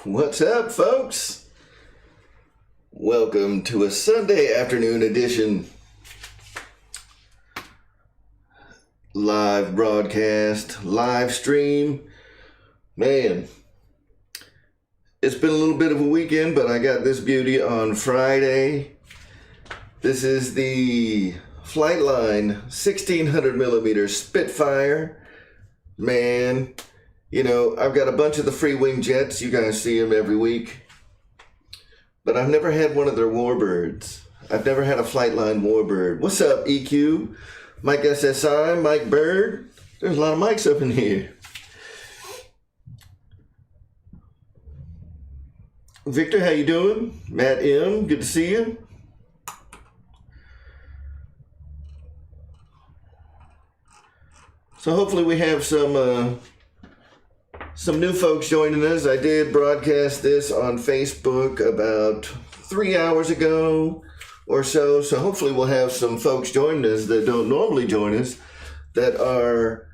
What's up, folks? Welcome to a Sunday afternoon edition live broadcast, live stream. Man, it's been a little bit of a weekend, but I got this beauty on Friday. This is the Flightline 1600 millimeter Spitfire. Man, you know, I've got a bunch of the free wing jets. You guys see them every week. But I've never had one of their warbirds. I've never had a Flightline warbird. What's up, EQ? Mike SSI, Mike Bird. There's a lot of mics up in here. Victor, how you doing? Matt M, good to see you. So hopefully we have some new folks joining us. I did broadcast this on Facebook about 3 hours ago or so. So hopefully we'll have some folks join us that don't normally join us that are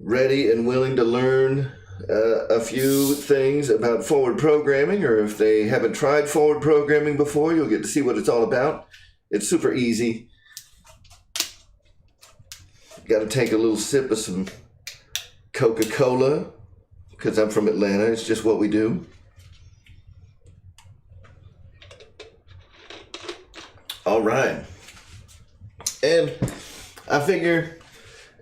ready and willing to learn a few things about forward programming, or if they haven't tried forward programming before, you'll get to see what it's all about. It's super easy. Got to take a little sip of some Coca-Cola because I'm from Atlanta. It's just what we do. All right. And I figure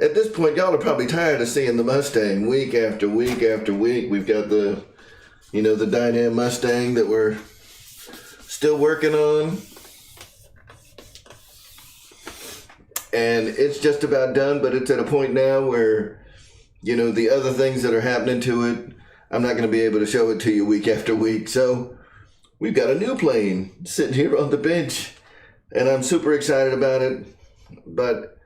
at this point, y'all are probably tired of seeing the Mustang week after week after week. We've got the Dynam Mustang that we're still working on. And it's just about done, but it's at a point now where, you know, the other things that are happening to it, I'm not going to be able to show it to you week after week. So we've got a new plane sitting here on the bench, and I'm super excited about it. But,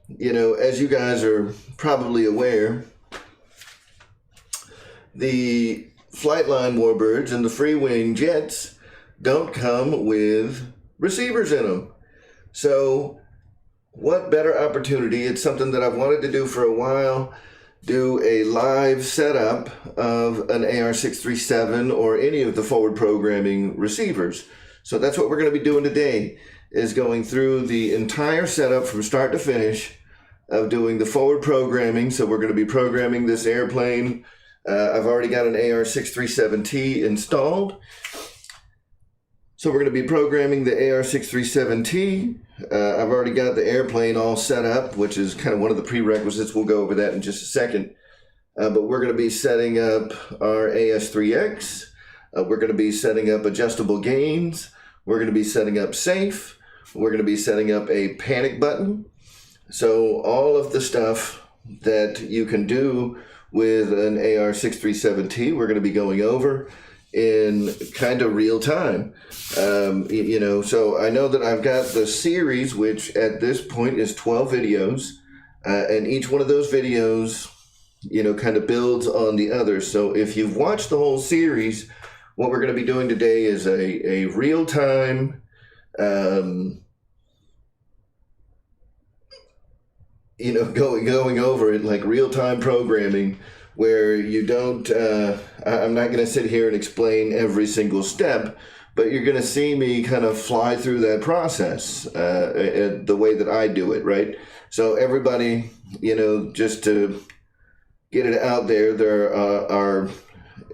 you know, as you guys are probably aware, the Flightline warbirds and the free wing jets don't come with receivers in them. So what better opportunity? It's something that I've wanted to do for a while, do a live setup of an AR637 or any of the forward programming receivers. So that's what we're going to be doing today, is going through the entire setup from start to finish of doing the forward programming. So we're going to be programming this airplane. I've already got an AR637T installed. So we're going to be programming the AR637T. I've already got the airplane all set up, which is kind of one of the prerequisites. We'll go over that in just a second. But we're going to be setting up our AS3X. We're going to be setting up adjustable gains. We're going to be setting up safe. We're going to be setting up a panic button. So all of the stuff that you can do with an AR637T, we're going to be going over in kind of real time. You know, so I know that I've got the series, which at this point is 12 videos, and each one of those videos, you know, kind of builds on the others. So if you've watched the whole series, what we're going to be doing today is a real-time, you know, going over it like real-time programming, where you don't, I'm not going to sit here and explain every single step, but you're going to see me kind of fly through that process the way that I do it, right? So everybody, you know, just to get it out there, there are,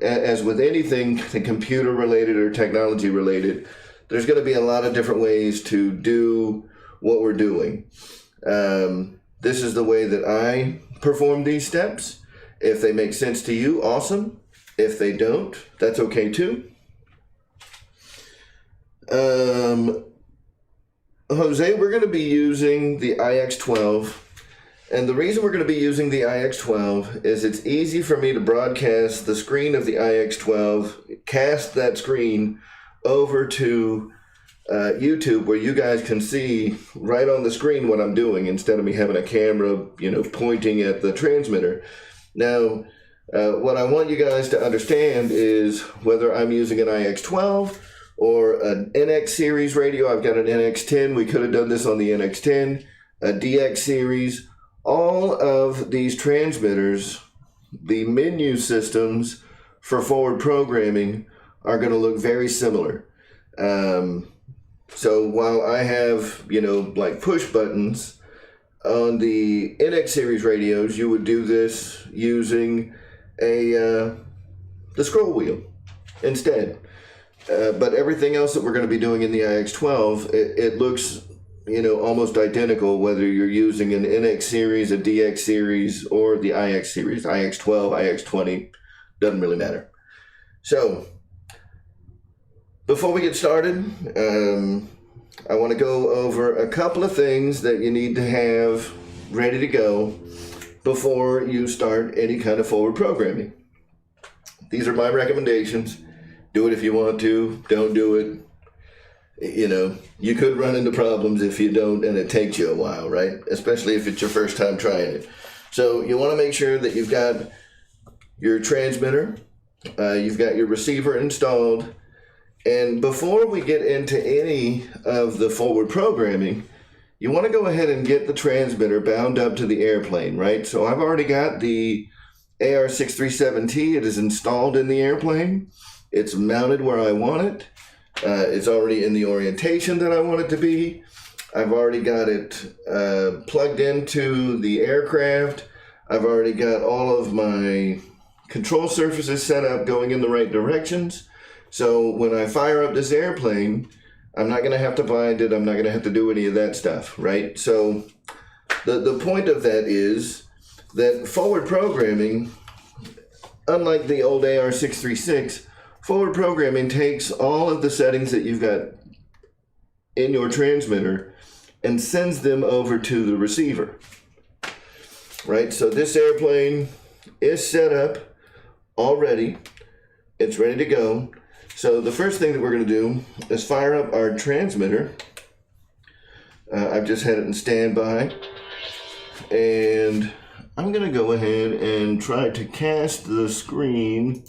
as with anything computer related or technology related, there's going to be a lot of different ways to do what we're doing. This is the way that I perform these steps. If they make sense to you, awesome. If they don't, that's okay too. Jose, we're going to be using the IX12. And the reason we're going to be using the IX12 is it's easy for me to broadcast the screen of the IX12, cast that screen over to YouTube, where you guys can see right on the screen what I'm doing, instead of me having a camera, you know, pointing at the transmitter. Now, what I want you guys to understand is whether I'm using an IX12 or an NX series radio. I've got an NX10. We could have done this on the NX10, a DX series. All of these transmitters, the menu systems for forward programming are going to look very similar. So while I have, like push buttons on the NX series radios, you would do this using the scroll wheel instead. But everything else that we're going to be doing in the iX12, it looks, almost identical, whether you're using an NX series, a DX series, or the iX series, iX12, iX20, doesn't really matter. So, before we get started, I want to go over a couple of things that you need to have ready to go before you start any kind of forward programming. These are my recommendations. Do it if you want to, don't do it. You could run into problems if you don't, and it takes you a while, right? Especially if it's your first time trying it. So you want to make sure that you've got your transmitter, you've got your receiver installed, and before we get into any of the forward programming, you want to go ahead and get the transmitter bound up to the airplane, right? So I've already got the AR637T. It is installed in the airplane. It's mounted where I want it. It's already in the orientation that I want it to be. I've already got it plugged into the aircraft. I've already got all of my control surfaces set up going in the right directions. So when I fire up this airplane, I'm not going to have to bind it. I'm not going to have to do any of that stuff, right? So the point of that is that forward programming, unlike the old AR636, forward programming takes all of the settings that you've got in your transmitter and sends them over to the receiver, right? So this airplane is set up already. It's ready to go. So the first thing that we're going to do is fire up our transmitter. I've just had it in standby, and I'm going to go ahead and try to cast the screen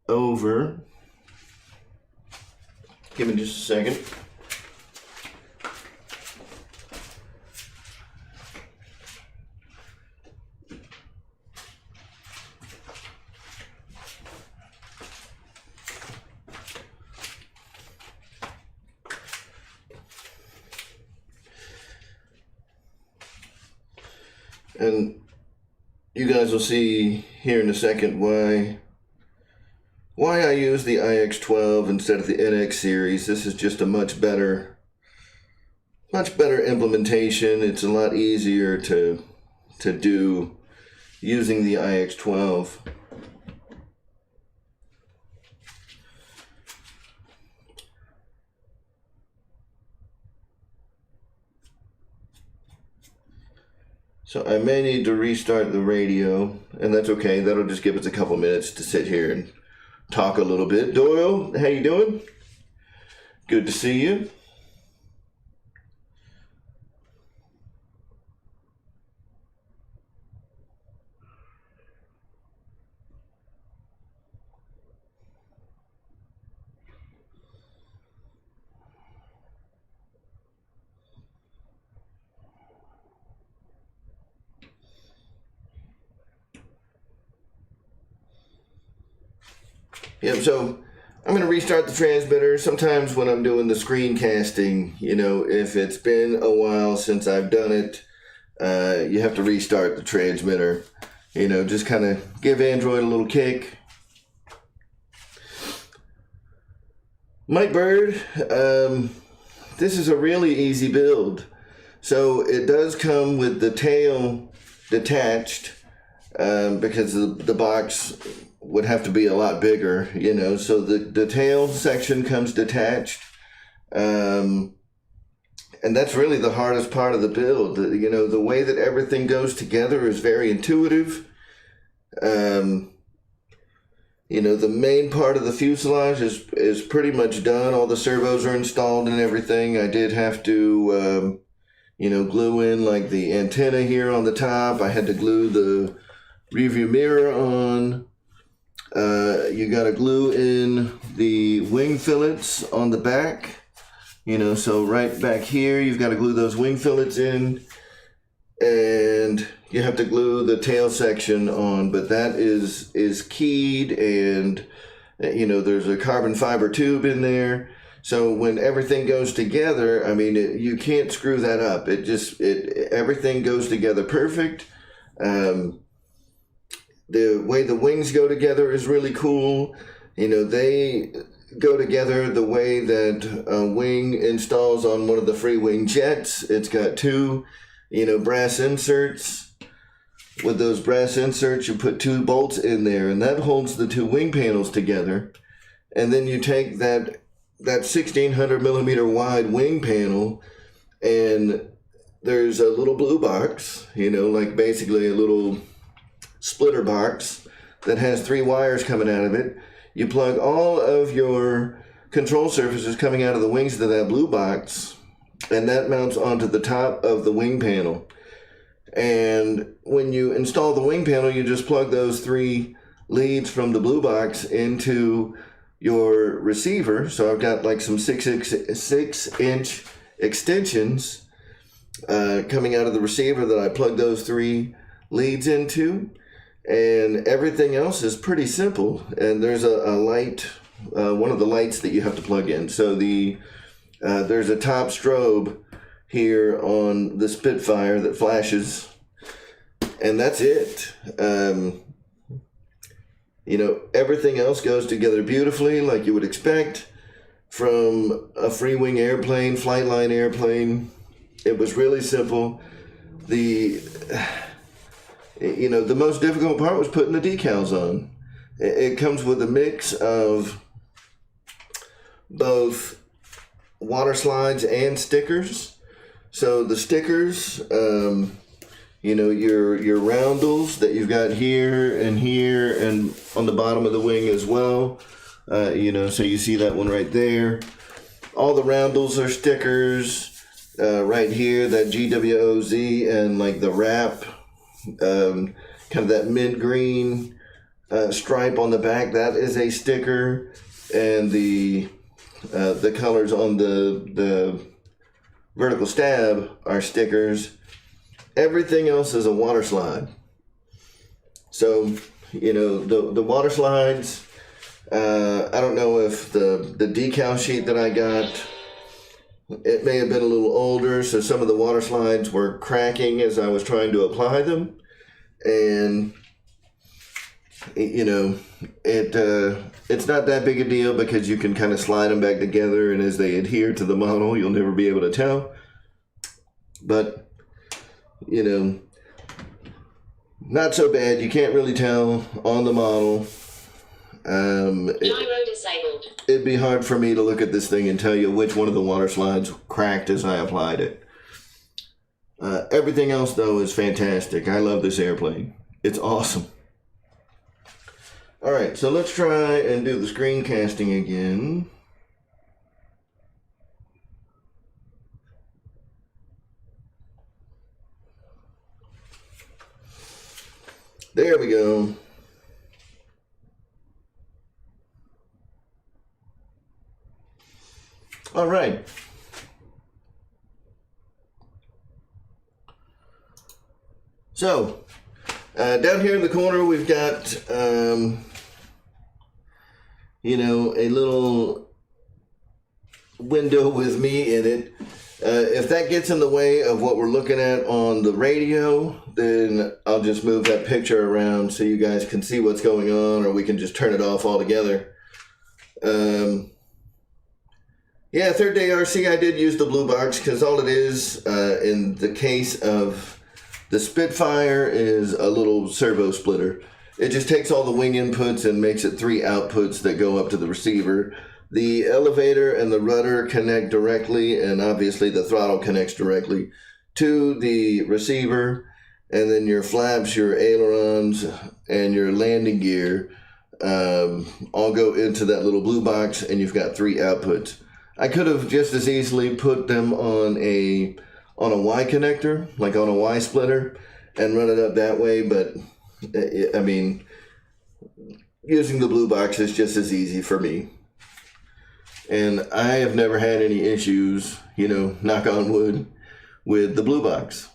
over. Give me just a second. And you guys will see here in a second why I use the iX12 instead of the NX series. This is just a much better implementation. It's a lot easier to do using the iX12. So I may need to restart the radio, and that's okay. That'll just give us a couple minutes to sit here and talk a little bit. Doyle, how you doing? Good to see you. Yep, so I'm going to restart the transmitter. Sometimes when I'm doing the screencasting, if it's been a while since I've done it, you have to restart the transmitter. Just kind of give Android a little kick. Mike Bird, this is a really easy build. So it does come with the tail detached because the box would have to be a lot bigger, so the tail section comes detached. And that's really the hardest part of the build. The way that everything goes together is very intuitive. The main part of the fuselage is pretty much done. All the servos are installed and everything. I did have to, glue in like the antenna here on the top. I had to glue the rearview mirror on. You got to glue in the wing fillets on the back. So right back here, you've got to glue those wing fillets in. And you have to glue the tail section on, but that is keyed, and you know, there's a carbon fiber tube in there. So when everything goes together, I mean, you can't screw that up. Everything goes together perfect. The way the wings go together is really cool. You know, they go together the way that a wing installs on one of the free wing jets. It's got two, you know, brass inserts. With those brass inserts, you put two bolts in there, and that holds the two wing panels together. And then you take that 1600 millimeter wide wing panel, and there's a little blue box, you know, like basically a little splitter box that has 3 wires coming out of it. You plug all of your control surfaces coming out of the wings to that blue box, and that mounts onto the top of the wing panel. And when you install the wing panel, you just plug those 3 leads from the blue box into your receiver. So I've got like some 6-inch extensions coming out of the receiver that I plug those 3 leads into, and everything else is pretty simple. And there's a light, one of the lights that you have to plug in. So there's a top strobe here on the Spitfire that flashes, and that's it. You know, everything else goes together beautifully, like you would expect from a free wing airplane, flight line airplane. It was really simple. You know, the most difficult part was putting the decals on. It comes with a mix of both water slides and stickers. So the stickers, you know, your roundels that you've got here and on the bottom of the wing as well. You know, so you see that one right there. All the roundels are stickers. Right here, that GWOZ and like the wrap, kind of that mint green stripe on the back, that is a sticker. And the colors on the vertical stab are stickers. Everything else is a water slide. So, you know, the water slides, I don't know if the decal sheet that I got, it may have been a little older, so some of the water slides were cracking as I was trying to apply them. And, you know, it's not that big a deal because you can kind of slide them back together, and as they adhere to the model, you'll never be able to tell. But, you know, not so bad. You can't really tell on the model. Gyro disabled. It'd be hard for me to look at this thing and tell you which one of the water slides cracked as I applied it. Everything else, though, is fantastic. I love this airplane. It's awesome. All right, so let's try and do the screencasting again. There we go. All right. So, down here in the corner, we've got, you know, a little window with me in it. If that gets in the way of what we're looking at on the radio, then I'll just move that picture around so you guys can see what's going on, or we can just turn it off altogether. Yeah, third day RC, I did use the blue box because all it is, in the case of the Spitfire, is a little servo splitter. It just takes all the wing inputs and makes it 3 outputs that go up to the receiver. The elevator and the rudder connect directly, and obviously the throttle connects directly to the receiver. And then your flaps, your ailerons, and your landing gear all go into that little blue box, and you've got 3 outputs. I could have just as easily put them on a Y connector, like on a Y splitter, and run it up that way, but I mean, using the blue box is just as easy for me. And I have never had any issues, you know, knock on wood, with the blue box.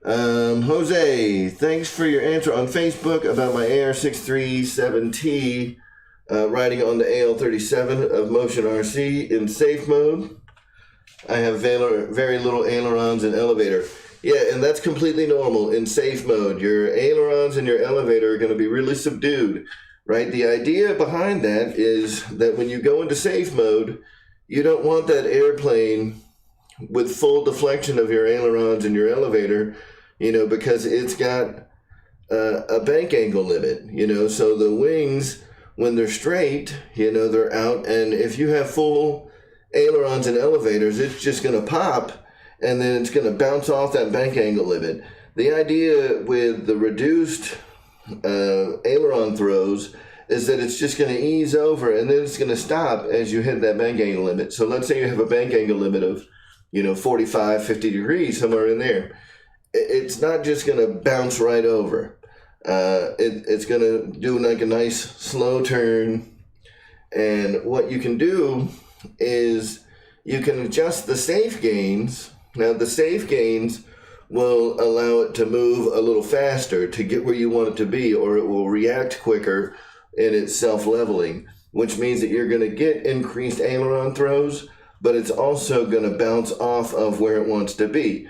Jose, thanks for your answer on Facebook about my AR637T riding on the AL37 of Motion RC in safe mode. I have very little ailerons and elevator. Yeah, and that's completely normal in safe mode. Your ailerons and your elevator are going to be really subdued, right? The idea behind that is that when you go into safe mode, you don't want that airplane with full deflection of your ailerons and your elevator, because it's got a bank angle limit, so the wings, when they're straight, they're out, and if you have full ailerons and elevators, it's just going to pop, and then it's going to bounce off that bank angle limit. The idea with the reduced aileron throws is that it's just going to ease over, and then it's going to stop as you hit that bank angle limit. So let's say you have a bank angle limit of 45, 50 degrees, somewhere in there. It's not just going to bounce right over. It's going to do like a nice slow turn. And what you can do is you can adjust the safe gains. Now, the safe gains will allow it to move a little faster to get where you want it to be, or it will react quicker in its self-leveling, which means that you're going to get increased aileron throws, but it's also going to bounce off of where it wants to be.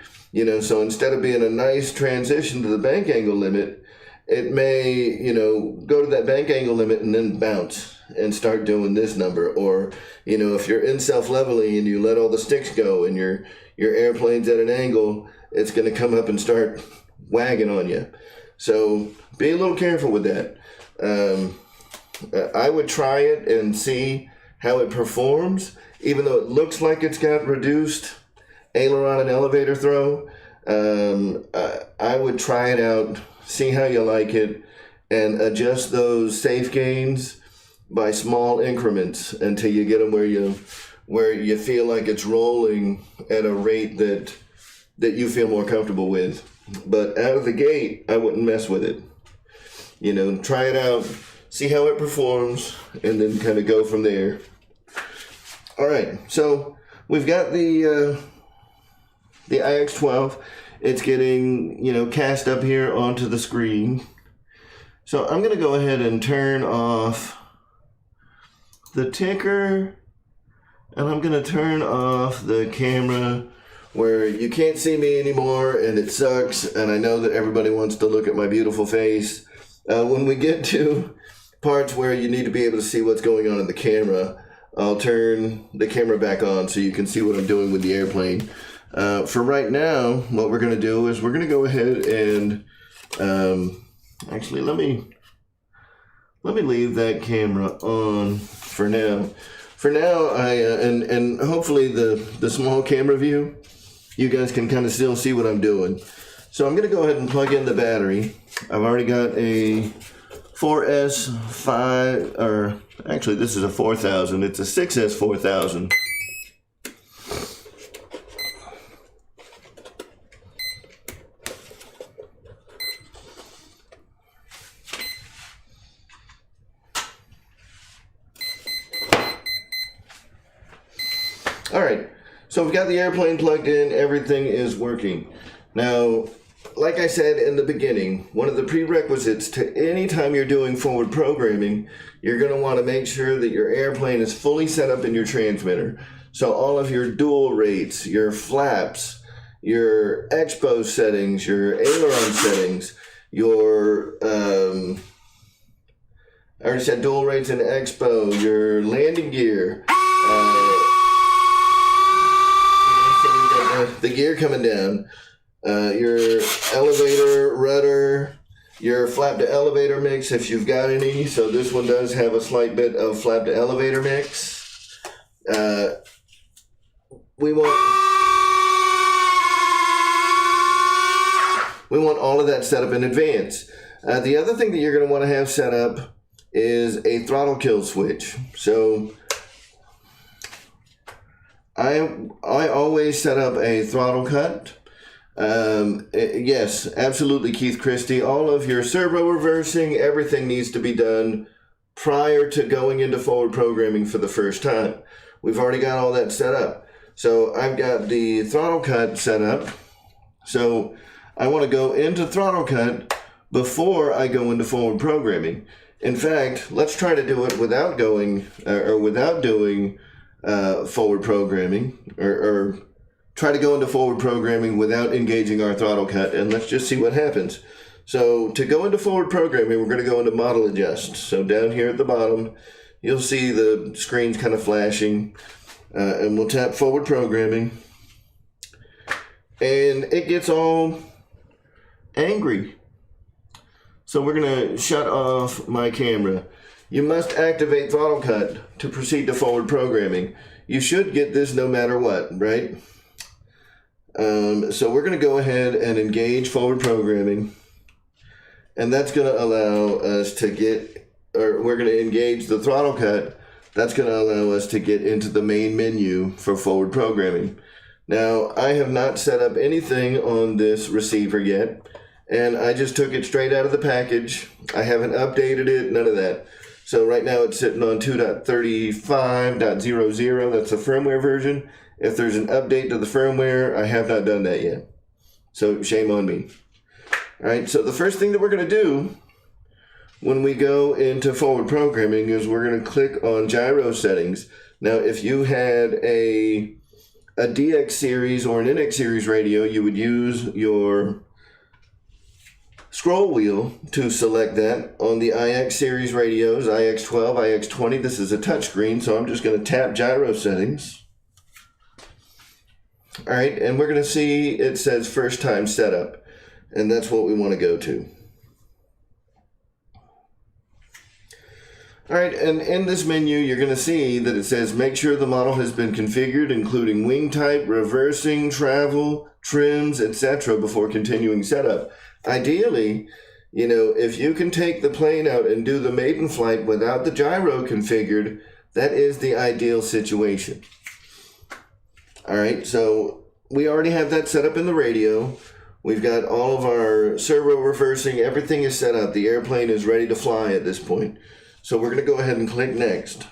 So instead of being a nice transition to the bank angle limit, it may, go to that bank angle limit and then bounce and start doing this number. Or, if you're in self-leveling and you let all the sticks go and your airplane's at an angle, it's going to come up and start wagging on you. So be a little careful with that. I would try it and see how it performs, even though it looks like it's got reduced aileron and elevator throw. I would try it out, see how you like it, and adjust those safe gains by small increments until you get them where you feel like it's rolling at a rate that you feel more comfortable with. But out of the gate, I wouldn't mess with it. Try it out, see how it performs, and then kind of go from there. All right, so we've got the IX12. It's getting, cast up here onto the screen. So I'm going to go ahead and turn off the ticker, and I'm going to turn off the camera where you can't see me anymore, and it sucks, and I know that everybody wants to look at my beautiful face. When we get to parts where you need to be able to see what's going on in the camera, I'll turn the camera back on so you can see what I'm doing with the airplane. For right now, what we're going to do is we're going to go ahead and actually let me leave that camera on for now. For now, and hopefully the small camera view, you guys can kind of still see what I'm doing. So I'm going to go ahead and plug in the battery. I've already got a 4S5, or actually this is a 4000. It's a 6S 4000. All right, so we've got the airplane plugged in, everything is working. Now, like I said in the beginning, one of the prerequisites to any time you're doing forward programming, you're going to want to make sure that your airplane is fully set up in your transmitter. So all of your dual rates, your flaps, your expo settings, your aileron settings, your, I already said dual rates and expo, your landing gear, the gear coming down, your elevator, rudder, your flap to elevator mix if you've got any. So this one does have a slight bit of flap to elevator mix. We want all of that set up in advance. The other thing that you're going to want to have set up is a throttle kill switch. So I always set up a throttle cut. Yes, absolutely, Keith Christie. All of your servo reversing, everything needs to be done prior to going into forward programming for the first time. We've already got all that set up. So I've got the throttle cut set up. So I want to go into Throttle Cut before I go into forward programming. In fact, let's try to do it without going without doing forward programming, or try to go into forward programming without engaging our Throttle Cut, and let's just see what happens. So to go into forward programming, we're going to go into Model Adjust. So down here at the bottom, you'll see the screen's kind of flashing, and we'll tap forward programming, and it gets all angry. So we're going to shut off my camera. You must activate Throttle Cut to proceed to forward programming. You should get this no matter what, right? So we're going to go ahead and engage forward programming, and that's going to allow us to get, or we're going to engage the Throttle Cut. That's going to allow us to get into the main menu for forward programming. Now, I have not set up anything on this receiver yet, and I just took it straight out of the package. I haven't updated it, none of that. So right now it's sitting on 2.35.00. That's the firmware version. If there's an update to the firmware, I have not done that yet. So shame on me. All right, so the first thing that we're going to do when we go into forward programming is we're going to click on Gyro Settings. Now, if you had a DX series or an NX series radio, you would use your scroll wheel to select that. On the IX series radios, IX12, IX20, this is a touchscreen, so I'm just going to tap Gyro Settings. All right, and we're going to see it says first time setup, and that's what we want to go to. All right, and in this menu, you're going to see that it says make sure the model has been configured, including wing type, reversing, travel, trims, etc. before continuing setup. Ideally, you know, if you can take the plane out and do the maiden flight without the gyro configured, that is the ideal situation. All right, so we already have that set up in the radio. We've got all of our servo reversing, everything is set up. The airplane is ready to fly at this point. So we're going to go ahead and click Next.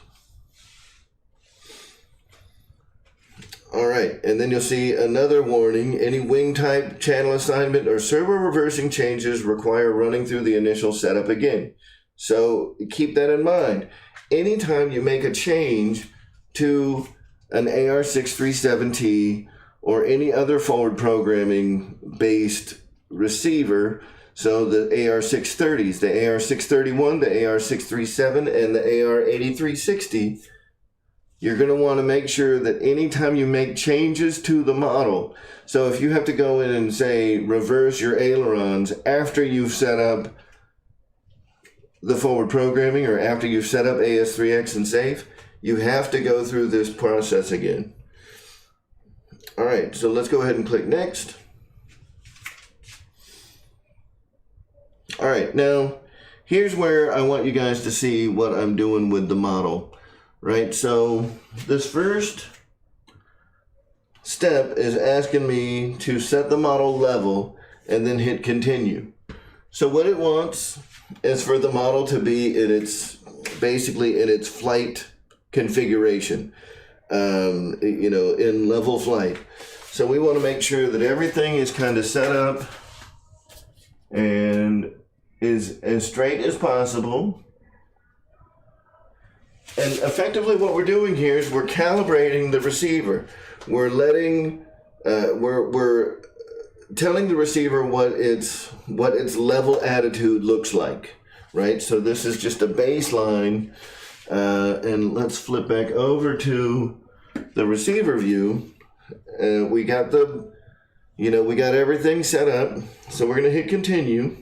All right, and then you'll see another warning. Any wing type, channel assignment, or servo reversing changes require running through the initial setup again. So keep that in mind. Anytime you make a change to an AR637T or any other forward programming based receiver, so the AR630s, the AR631, the AR637, and the AR8360, you're going to want to make sure that anytime you make changes to the model, so if you have to go in and say reverse your ailerons after you've set up the forward programming or after you've set up As3x and safe, you have to go through this process again. All right, so let's go ahead and click Next. All right, now here's where I want you guys to see what I'm doing with the model. Right, so this first step is asking me to set the model level and then hit continue. So what it wants is for the model to be in its, basically in its flight configuration, you know, in level flight. So we want to make sure that everything is kind of set up and is as straight as possible. And effectively what we're doing here is we're calibrating the receiver. We're letting, we're telling the receiver what its level attitude looks like, right? So this is just a baseline, and let's flip back over to the receiver view. We got the, you know, we got everything set up. So we're gonna hit continue.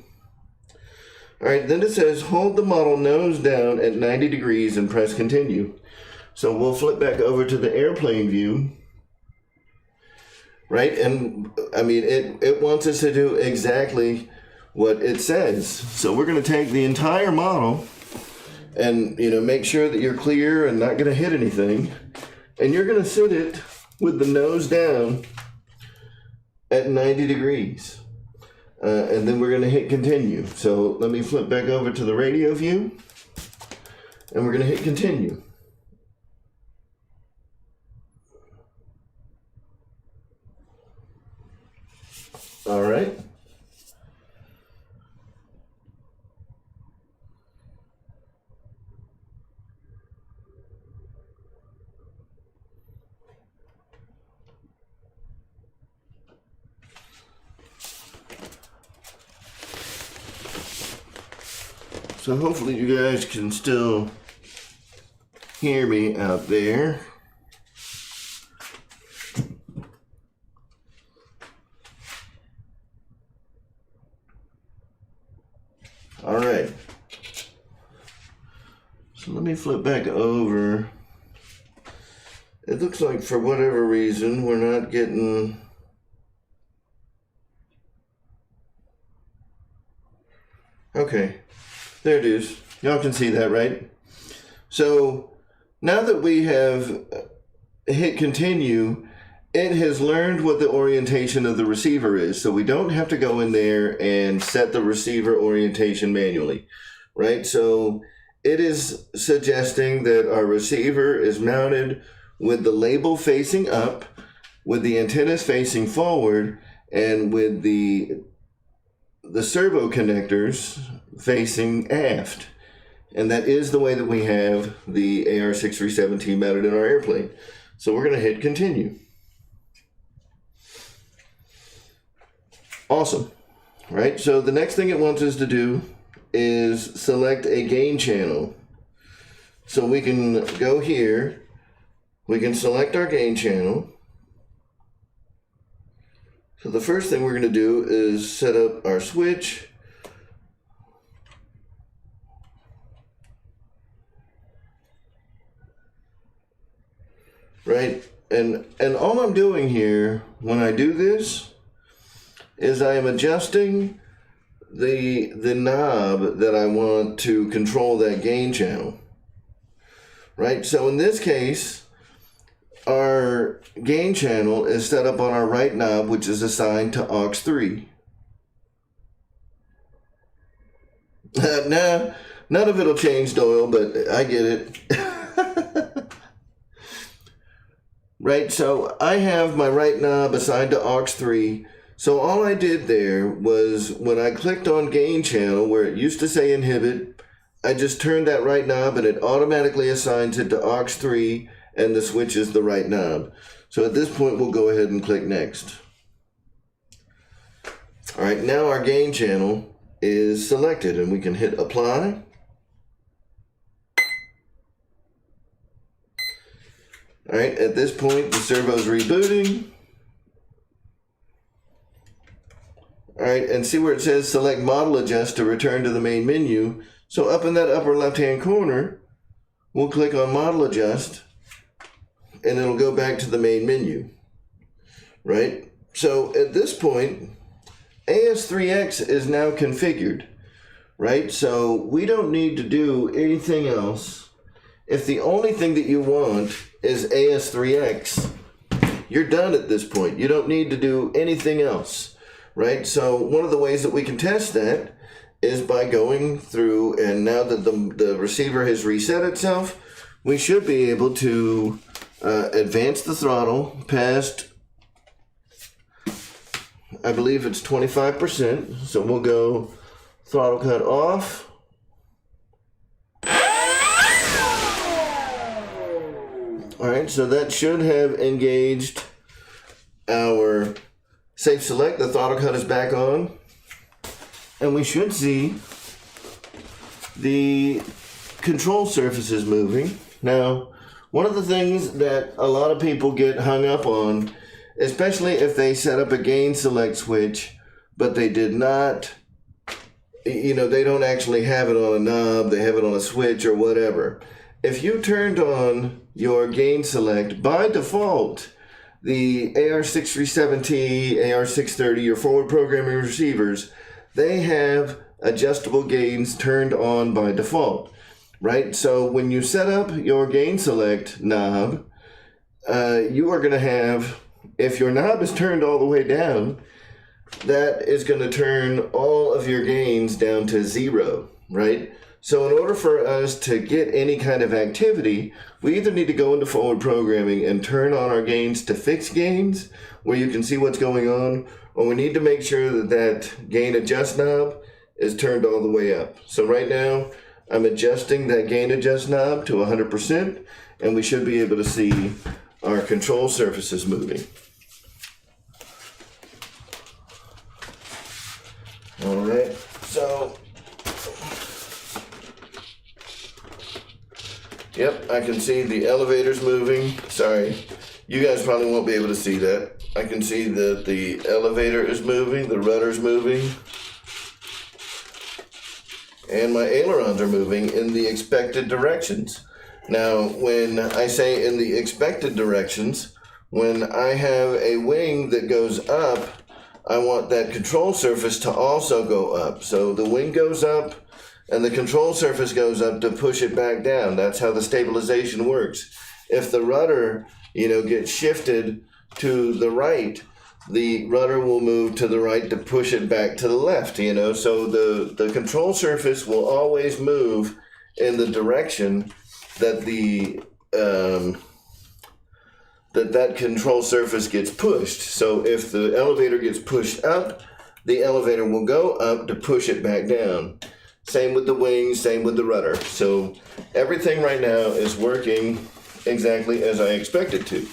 All right, then it says hold the model nose down at 90 degrees and press continue. So we'll flip back over to the airplane view, right? And I mean, it wants us to do exactly what it says. So we're going to take the entire model and, you know, make sure that you're clear and not going to hit anything. And you're going to sit it with the nose down at 90 degrees. And then we're going to hit continue. So let me flip back over to the radio view, and we're going to hit continue. All right. So hopefully you guys can still hear me out there. All right. So let me flip back over. It looks like for whatever reason we're not getting... Okay, there it is. Y'all can see that, right? So now that we have hit continue, it has learned what the orientation of the receiver is. So we don't have to go in there and set the receiver orientation manually, right? So it is suggesting that our receiver is mounted with the label facing up, with the antennas facing forward, and with the servo connectors facing aft. And that is the way that we have the AR637T mounted in our airplane. So we're going to hit continue. Awesome. Right, so the next thing it wants us to do is select a gain channel. So we can go here, we can select our gain channel. So the first thing we're going to do is set up our switch. Right, and all I'm doing here when I do this is I am adjusting the knob that I want to control that gain channel. Right, so in this case, our gain channel is set up on our right knob, which is assigned to AUX3. Nah, none of it'll change, Doyle, but I get it. Right, so I have my right knob assigned to AUX3. So all I did there was when I clicked on gain channel where it used to say inhibit, I just turned that right knob and it automatically assigns it to AUX3 and the switch is the right knob. So at this point we'll go ahead and click next. All right, now our gain channel is selected and we can hit apply. All right, at this point, the servo's rebooting. All right, and see where it says select model adjust to return to the main menu. So up in that upper left-hand corner, we'll click on model adjust and it'll go back to the main menu, right? So at this point, As3x is now configured, right? So we don't need to do anything else. If the only thing that you want is As3x, you're done at this point. You don't need to do anything else, right? So one of the ways that we can test that is by going through, and now that the receiver has reset itself, we should be able to advance the throttle past, I believe it's 25%. So we'll go throttle cut off. All right, so that should have engaged our safe select. The throttle cut is back on. And we should see the control surfaces moving. Now, one of the things that a lot of people get hung up on, especially if they set up a gain select switch, but they did not, they don't actually have it on a knob, they have it on a switch or whatever. If you turned on your gain select, by default, the AR637T, AR630, your forward programming receivers, they have adjustable gains turned on by default, right? So when you set up your gain select knob, you are going to have, if your knob is turned all the way down, that is going to turn all of your gains down to 0, right? So in order for us to get any kind of activity, we either need to go into forward programming and turn on our gains to fixed gains, where you can see what's going on, or we need to make sure that that gain adjust knob is turned all the way up. So right now, I'm adjusting that gain adjust knob to 100%, and we should be able to see our control surfaces moving. All right, so Yep, I can see the elevators moving. Sorry, you guys probably won't be able to see that. I can see that the elevator is moving, the rudder's moving, and my ailerons are moving in the expected directions. Now, when I say in the expected directions, when I have a wing that goes up, I want that control surface to also go up. So the wing goes up and the control surface goes up to push it back down. That's how the stabilization works. If the rudder, gets shifted to the right, the rudder will move to the right to push it back to the left, So the control surface will always move in the direction that that control surface gets pushed. So if the elevator gets pushed up, the elevator will go up to push it back down. Same with the wings, same with the rudder. So everything right now is working exactly as I expect it to.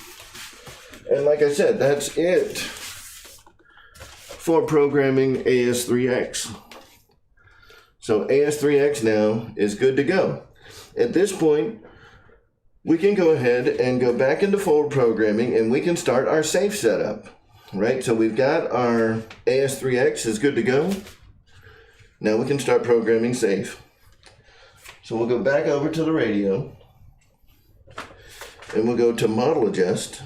And like I said, that's it for programming AS3x. So AS3x now is good to go. At this point, we can go ahead and go back into forward programming and we can start our safe setup, right? So we've got our AS3x is good to go. Now we can start programming safe. So we'll go back over to the radio and we'll go to model adjust.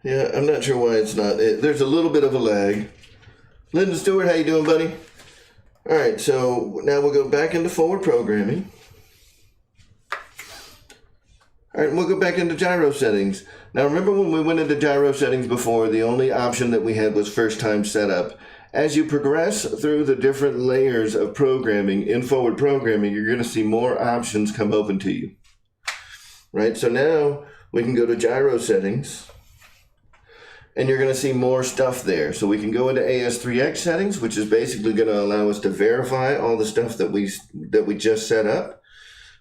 Yeah, I'm not sure why it's not. There's a little bit of a lag. Lyndon Stewart, how you doing, buddy? All right, so now we'll go back into forward programming. All right, we'll go back into gyro settings. Now remember when we went into gyro settings before, the only option that we had was first time setup. As you progress through the different layers of programming in forward programming, you're going to see more options come open to you. Right, so now we can go to gyro settings. And you're going to see more stuff there. So we can go into AS3x settings, which is basically going to allow us to verify all the stuff that we just set up,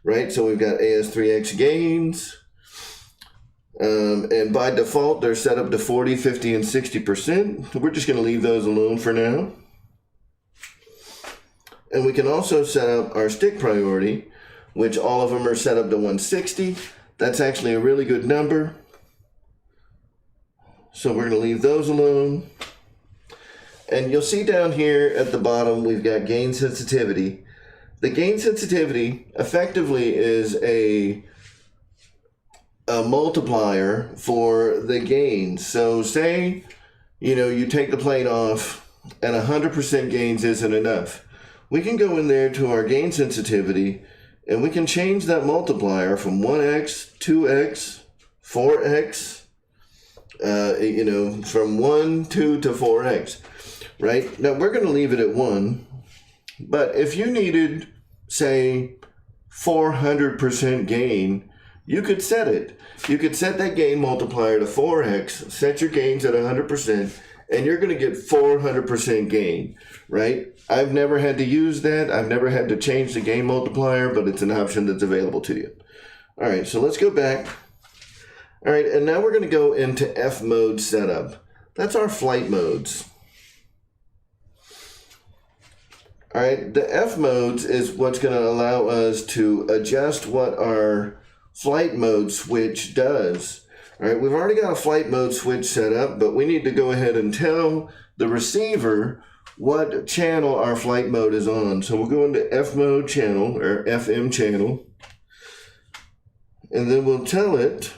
right? So we've got AS3x gains, and by default they're set up to 40, 50, and 60%. We're just going to leave those alone for now. And we can also set up our stick priority, which all of them are set up to 160. That's actually a really good number. So we're going to leave those alone. And you'll see down here at the bottom, we've got gain sensitivity. The gain sensitivity effectively is a multiplier for the gain. So say, you take the plane off and 100% gains isn't enough. We can go in there to our gain sensitivity and we can change that multiplier from 1x, 2x, 4x, from 1, 2 to 4x, right? Now we're going to leave it at 1, but if you needed, say, 400% gain, you could set it. You could set that gain multiplier to 4x, set your gains at 100%, and you're going to get 400% gain, right? I've never had to use that. I've never had to change the gain multiplier, but it's an option that's available to you. All right, so let's go back. All right, and now we're going to go into F mode setup. That's our flight modes. All right, the F modes is what's going to allow us to adjust what our flight mode switch does. All right, we've already got a flight mode switch set up, but we need to go ahead and tell the receiver what channel our flight mode is on. So we'll go into F mode channel, or FM channel, and then we'll tell it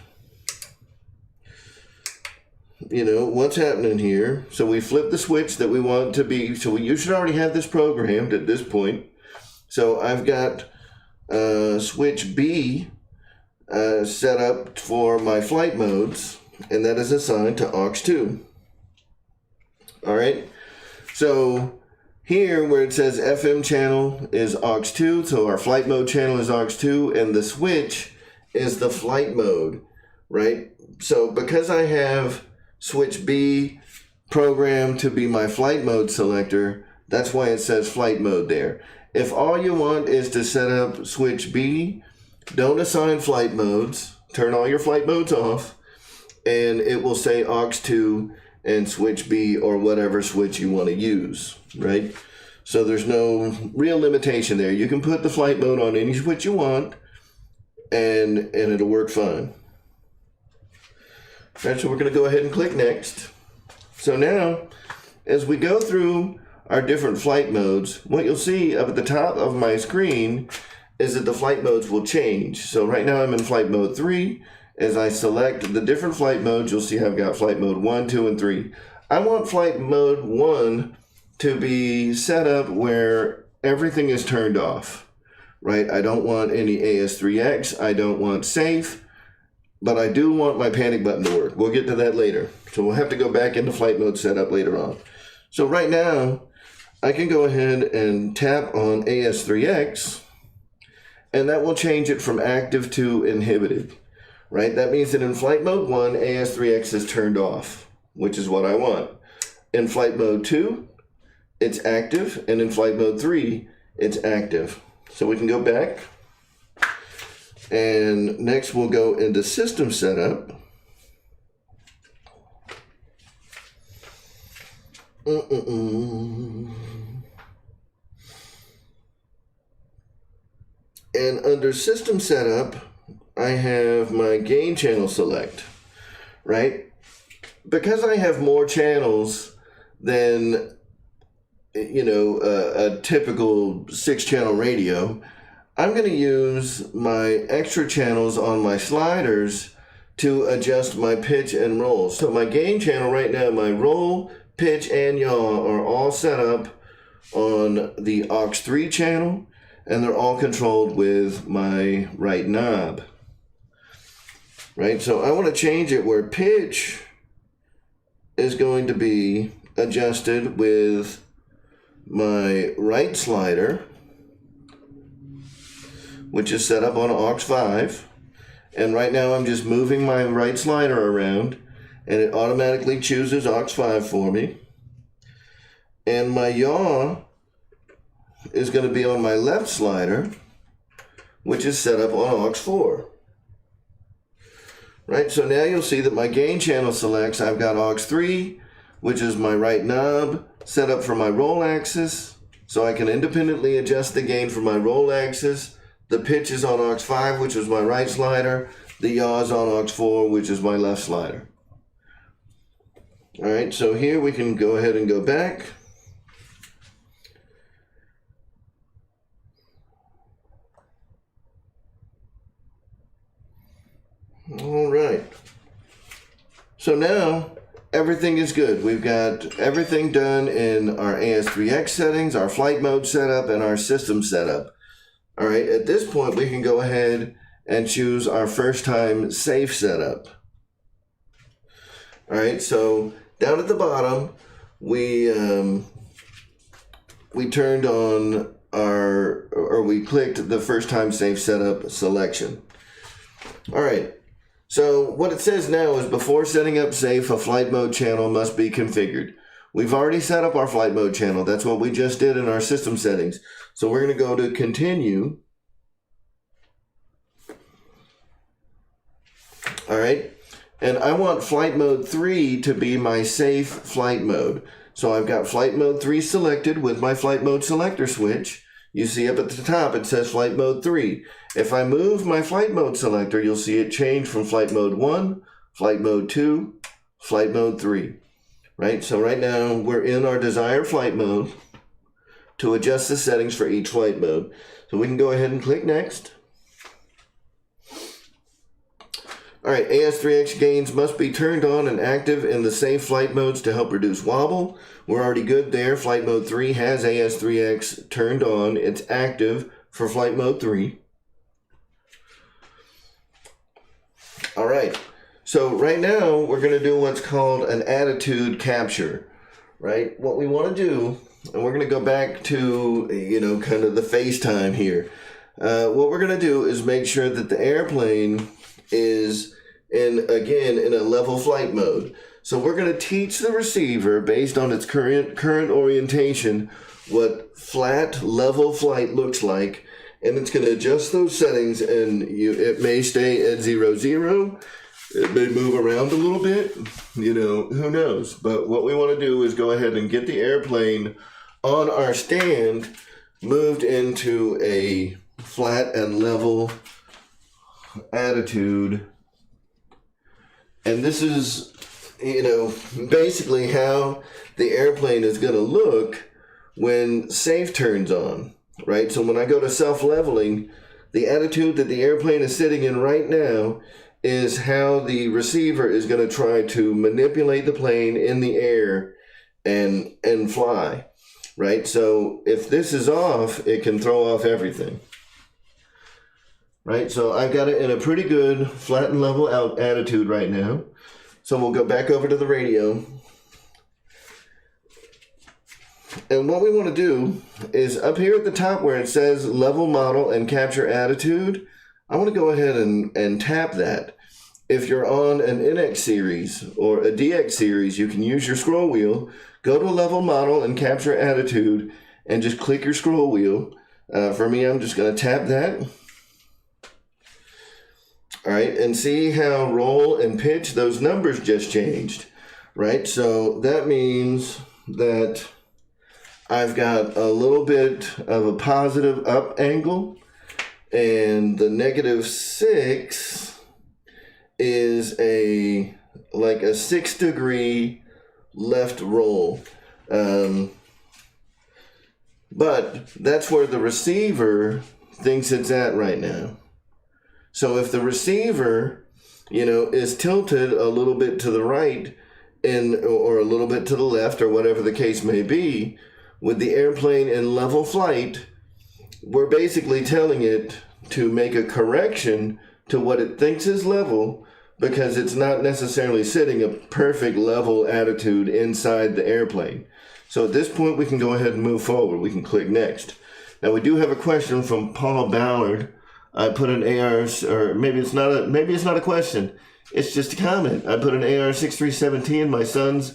what's happening here. So we flip the switch that we want to be, so you should already have this programmed at this point. So I've got switch B set up for my flight modes, and that is assigned to aux2. All right, so here where it says FM channel is aux2, so our flight mode channel is aux2, and the switch is the flight mode, right? So because I have switch B programmed to be my flight mode selector, that's why it says flight mode there. If all you want is to set up switch B, don't assign flight modes, turn all your flight modes off, and it will say aux2 and switch B or whatever switch you want to use, right? So there's no real limitation there. You can put the flight mode on any switch you want, and it'll work fine. All right, so we're going to go ahead and click next. So now, as we go through our different flight modes, what you'll see up at the top of my screen is that the flight modes will change. So right now I'm in flight mode 3. As I select the different flight modes, you'll see I've got flight mode 1, 2, and 3. I want flight mode 1 to be set up where everything is turned off, right? I don't want any AS3X, I don't want safe, but I do want my panic button to work. We'll get to that later. So we'll have to go back into flight mode setup later on. So right now, I can go ahead and tap on AS3X, and that will change it from active to inhibited, right? That means that in flight mode 1, AS3X is turned off, which is what I want. In flight mode 2, it's active, and in flight mode 3, it's active. So we can go back, and next we'll go into system setup. And under system setup, I have my gain channel select, right? Because I have more channels than, you know, a typical 6-channel radio, I'm going to use my extra channels on my sliders to adjust my pitch and roll. So my gain channel right now, my roll, pitch, and yaw are all set up on the AUX3 channel, and they're all controlled with my right knob. Right, so I want to change it where pitch is going to be adjusted with my right slider, which is set up on AUX5. And right now I'm just moving my right slider around, and it automatically chooses AUX5 for me. And my yaw is going to be on my left slider, which is set up on AUX4. Right, so now you'll see that my gain channel selects, I've got AUX3, which is my right knob, set up for my roll axis, so I can independently adjust the gain for my roll axis. The pitch is on AUX5, which is my right slider. The yaw is on AUX4, which is my left slider. All right, so here we can go ahead and go back. All right. So now everything is good. We've got everything done in our As3x settings, our flight mode setup, and our system setup. All right, at this point we can go ahead and choose our first time safe setup. All right, so down at the bottom, we turned on we clicked the first time safe setup selection. All right. So what it says now is before setting up safe, a flight mode channel must be configured. We've already set up our flight mode channel. That's what we just did in our system settings. So we're going to go to continue. All right. And I want flight mode 3 to be my safe flight mode. So I've got flight mode 3 selected with my flight mode selector switch. You see up at the top it says flight mode 3. If I move my flight mode selector, you'll see it change from flight mode 1, flight mode 2, flight mode 3. Right? So right now we're in our desired flight mode to adjust the settings for each flight mode. So we can go ahead and click next. All right, AS3x gains must be turned on and active in the safe flight modes to help reduce wobble. We're already good there. Flight mode 3 has AS3x turned on. It's active for flight mode 3. All right, so right now we're going to do what's called an attitude capture, right? What we want to do, and we're going to go back to, kind of the FaceTime here. What we're going to do is make sure that the airplane is in a level flight mode. So we're going to teach the receiver based on its current orientation what flat level flight looks like, and it's going to adjust those settings, and it may stay at 0, 0. It may move around a little bit, who knows. But what we want to do is go ahead and get the airplane on our stand moved into a flat and level attitude. And this is, basically how the airplane is going to look when safe turns on, right? So when I go to self-leveling, the attitude that the airplane is sitting in right now is how the receiver is going to try to manipulate the plane in the air and fly, right? So if this is off, it can throw off everything, right? So I've got it in a pretty good flat and level out attitude right now. So we'll go back over to the radio. And what we want to do is up here at the top where it says level model and capture attitude, I want to go ahead and tap that. If you're on an NX series or a DX series, you can use your scroll wheel, go to level model and capture attitude, and just click your scroll wheel. For me, I'm just going to tap that. All right, and see how roll and pitch, those numbers just changed, right? So that means that I've got a little bit of a positive up angle, and the -6 is like a 6-degree left roll. But that's where the receiver thinks it's at right now. So if the receiver, is tilted a little bit to the right or a little bit to the left or whatever the case may be, with the airplane in level flight, we're basically telling it to make a correction to what it thinks is level, because it's not necessarily sitting a perfect level attitude inside the airplane. So at this point, we can go ahead and move forward. We can click next. Now we do have a question from Paul Ballard. I put an or maybe it's not a question. It's just a comment. I put an AR637T in my son's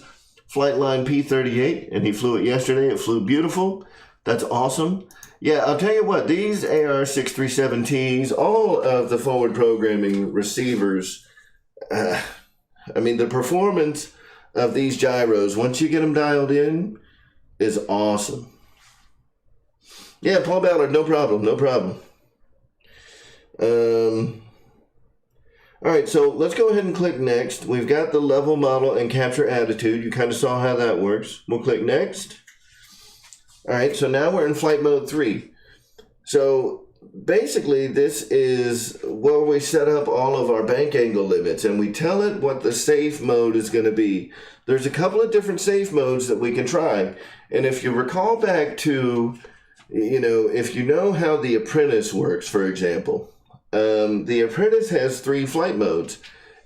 Flightline P38, and he flew it yesterday. It flew beautiful. That's awesome. Yeah, I'll tell you what, these AR637Ts, all of the forward programming receivers, the performance of these gyros, once you get them dialed in, is awesome. Yeah, Paul Ballard, no problem. All right, so let's go ahead and click next. We've got the level model and capture attitude. You kind of saw how that works. We'll click next. All right, so now we're in flight mode 3. So basically this is where we set up all of our bank angle limits, and we tell it what the safe mode is going to be. There's a couple of different safe modes that we can try. And if you recall back to, if you know how the Apprentice works, for example, the Apprentice has 3 flight modes.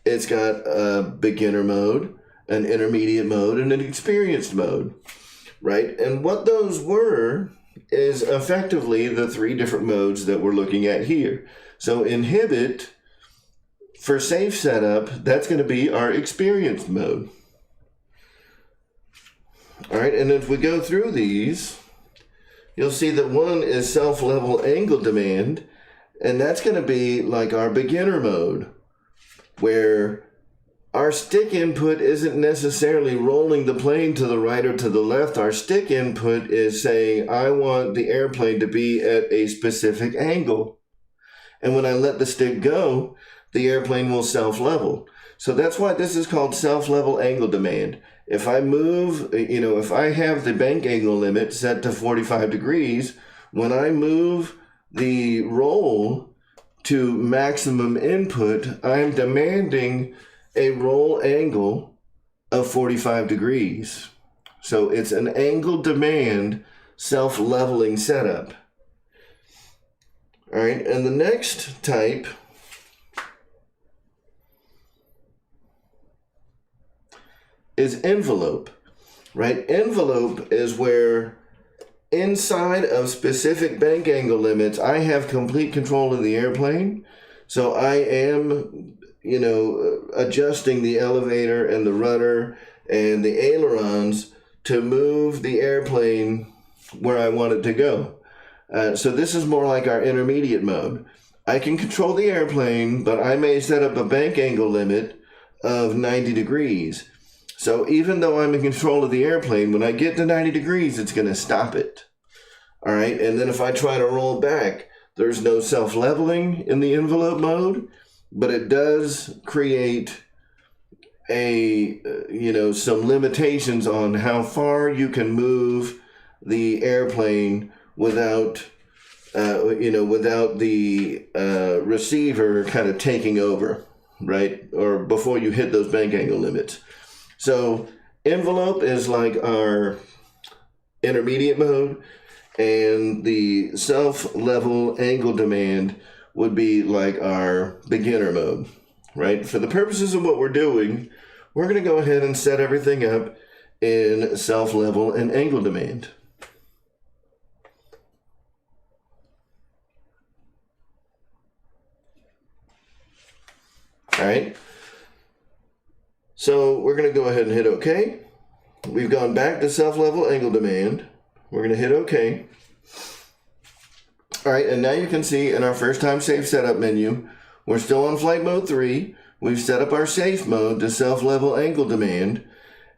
It's got a beginner mode, an intermediate mode, and an experienced mode, right? And what those were is effectively the 3 different modes that we're looking at here. So inhibit, for safe setup, that's going to be our experienced mode. All right, and if we go through these, you'll see that one is self-level angle demand, and that's going to be like our beginner mode, where our stick input isn't necessarily rolling the plane to the right or to the left. Our stick input is saying, I want the airplane to be at a specific angle. And when I let the stick go, the airplane will self-level. So that's why this is called self-level angle demand. If I move, if I have the bank angle limit set to 45 degrees, when I move the roll to maximum input, I'm demanding a roll angle of 45 degrees. So it's an angle demand self-leveling setup. All right, and the next type is envelope, right? Envelope is where inside of specific bank angle limits, I have complete control of the airplane. So I am, adjusting the elevator and the rudder and the ailerons to move the airplane where I want it to go. So this is more like our intermediate mode. I can control the airplane, but I may set up a bank angle limit of 90 degrees. So even though I'm in control of the airplane, when I get to 90 degrees, it's going to stop it. All right, and then if I try to roll back, there's no self-leveling in the envelope mode, but it does create some limitations on how far you can move the airplane without the receiver kind of taking over, right? Or before you hit those bank angle limits. So envelope is like our intermediate mode, and the self-level angle demand would be like our beginner mode, right? For the purposes of what we're doing, we're going to go ahead and set everything up in self-level and angle demand. All right. So we're going to go ahead and hit OK. We've gone back to self-level angle demand. We're going to hit OK. All right, and now you can see in our first time safe setup menu, we're still on flight mode 3. We've set up our safe mode to self-level angle demand,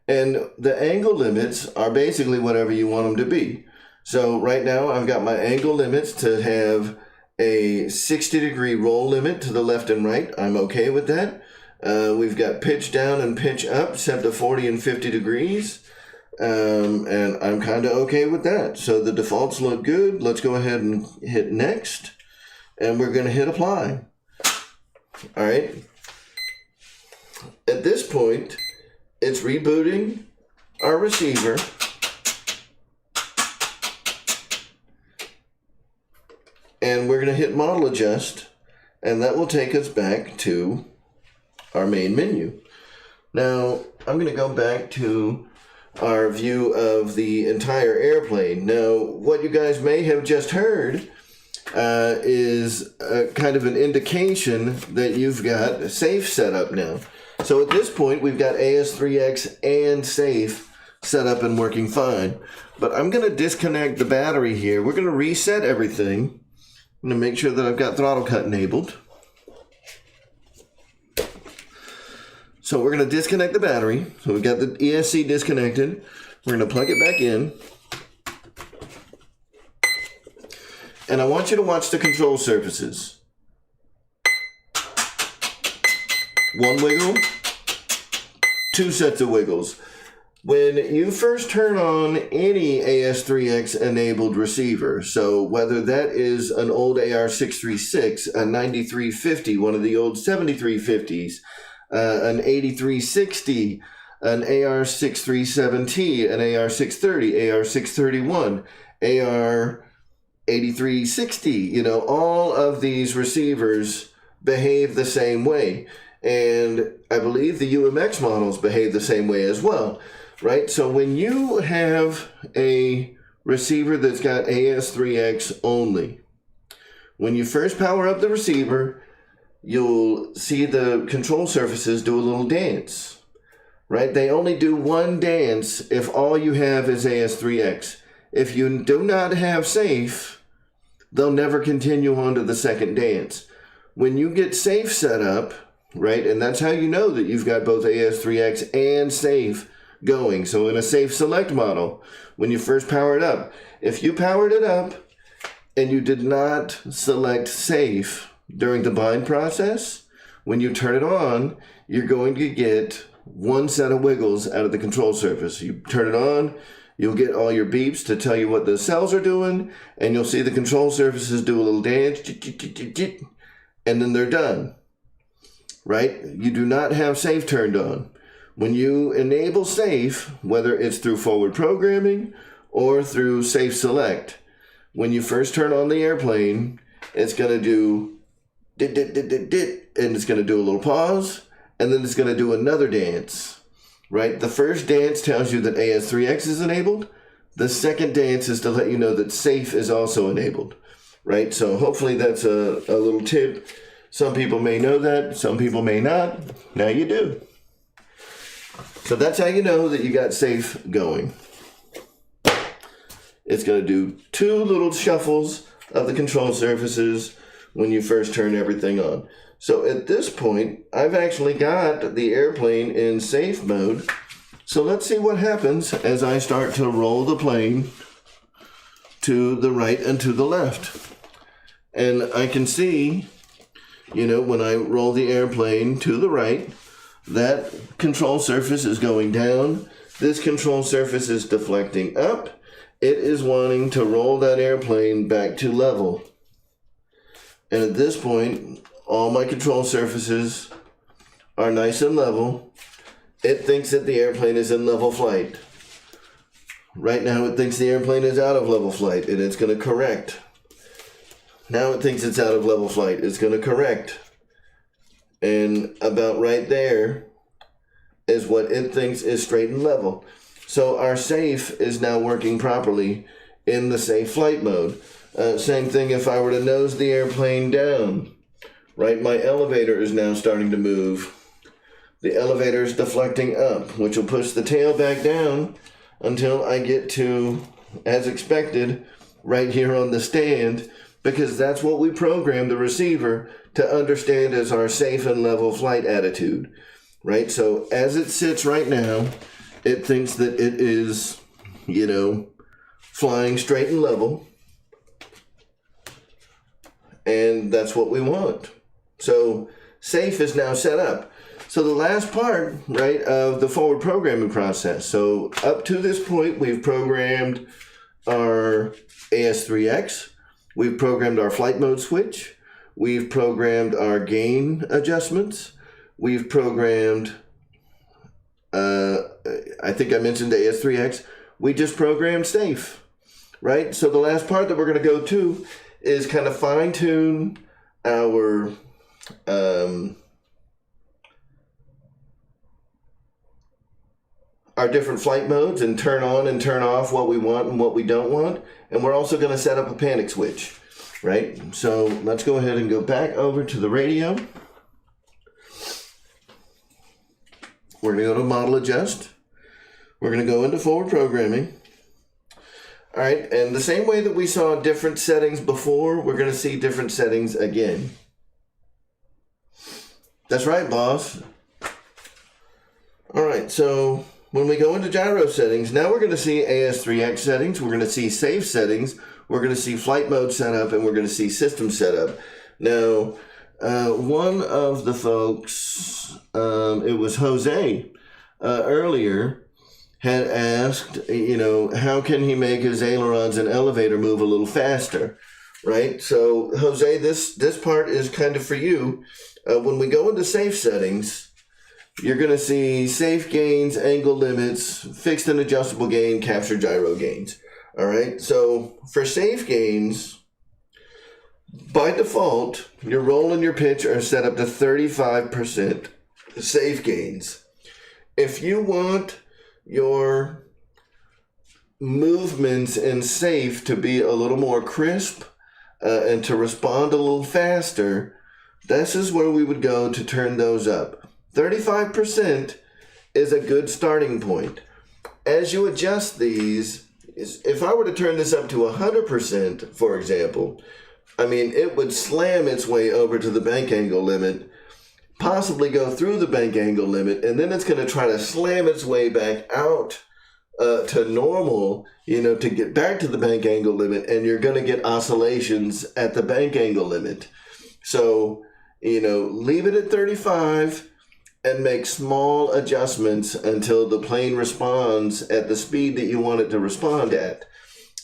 and the angle limits are basically whatever you want them to be. So right now I've got my angle limits to have a 60-degree roll limit to the left and right. I'm okay with that. We've got pitch down and pitch up set to 40 and 50 degrees. And I'm kind of okay with that. So the defaults look good. Let's go ahead and hit next. And we're going to hit apply. All right. At this point, it's rebooting our receiver. And we're going to hit model adjust. And that will take us back to our main menu. Now, I'm going to go back to our view of the entire airplane. Now, what you guys may have just heard is kind of an indication that you've got safe set up now. So at this point, we've got AS3x and safe set up and working fine. But I'm going to disconnect the battery here. We're going to reset everything. I'm going to make sure that I've got throttle cut enabled. So we're going to disconnect the battery. So we've got the ESC disconnected. We're going to plug it back in. And I want you to watch the control surfaces. One wiggle, two sets of wiggles. When you first turn on any AS3X enabled receiver, so whether that is an old AR636, a 9350, one of the old 7350s, an 8360, an AR637T, an AR630, AR631, AR8360, all of these receivers behave the same way. And I believe the UMX models behave the same way as well, right? So when you have a receiver that's got AS3X only, when you first power up the receiver, you'll see the control surfaces do a little dance, right? They only do one dance if all you have is AS3X. If you do not have safe, they'll never continue on to the second dance. When you get safe set up, right, and that's how you know that you've got both AS3X and safe going. So in a safe select model, when you first power it up, if you powered it up and you did not select safe during the bind process, when you turn it on, you're going to get one set of wiggles out of the control surface. You turn it on, you'll get all your beeps to tell you what the cells are doing, and you'll see the control surfaces do a little dance, and then they're done, right? You do not have safe turned on. When you enable safe, whether it's through forward programming or through safe select, when you first turn on the airplane, it's going to do dit, dit, dit, dit, dit, and it's going to do a little pause, and then it's going to do another dance, right? The first dance tells you that AS3X is enabled. The second dance is to let you know that safe is also enabled, right? So hopefully that's a little tip. Some people may know that, some people may not. Now you do. So that's how you know that you got safe going. It's going to do two little shuffles of the control surfaces when you first turn everything on. So at this point, I've actually got the airplane in safe mode So let's see what happens as I start to roll the plane to the right and to the left. And I can see, you know, when I roll the airplane to the right, that control surface is going down. This control surface is deflecting up. It is wanting to roll that airplane back to level. And at this point, all my control surfaces are nice and level. It thinks that the airplane is in level flight. Right now it thinks the airplane is out of level flight, and it's going to correct. Now it thinks it's out of level flight. It's going to correct. And about right there is what it thinks is straight and level. So our safe is now working properly in the safe flight mode. Same thing if I were to nose the airplane down. Right, my elevator is now starting to move. The elevator is deflecting up, which will push the tail back down until I get to, as expected, right here on the stand, because that's what we programmed the receiver to understand as our safe and level flight attitude, right? So as it sits right now, it thinks that it is, you know, flying straight and level, and that's what we want. So safe is now set up. So the last part, right, of the forward programming process. So up to this point, we've programmed our AS3X. We've programmed our flight mode switch. We've programmed our gain adjustments. We've programmed, I think I mentioned the AS3X. We just programmed safe, right? So the last part that we're going to go to is kind of fine tune our different flight modes and turn on and turn off what we want and what we don't want. And we're also going to set up a panic switch, right? So let's go ahead and go back over to the radio. We're going to go to model adjust. We're going to go into forward programming. All right, and the same way that we saw different settings before, we're going to see different settings again. That's right, boss. All right, so when we go into gyro settings, now we're going to see AS3x settings, we're going to see safe settings, we're going to see flight mode setup, and we're going to see system setup. Now, one of the folks, it was Jose, earlier, had asked, you know, how can he make his ailerons and elevator move a little faster, right? So, Jose, this part is kind of for you. When we go into safe settings, you're going to see safe gains, angle limits, fixed and adjustable gain, capture gyro gains. All right, so for safe gains, by default, your roll and your pitch are set up to 35% safe gains. If you want your movements in safe to be a little more crisp and to respond a little faster, this is where we would go to turn those up. 35% is a good starting point. As you adjust these, if I were to turn this up to 100%, for example, I mean, it would slam its way over to the bank angle limit, possibly go through the bank angle limit, and then it's going to try to slam its way back out to normal, you know, to get back to the bank angle limit, and you're going to get oscillations at the bank angle limit. So, you know, leave it at 35 and make small adjustments until the plane responds at the speed that you want it to respond at,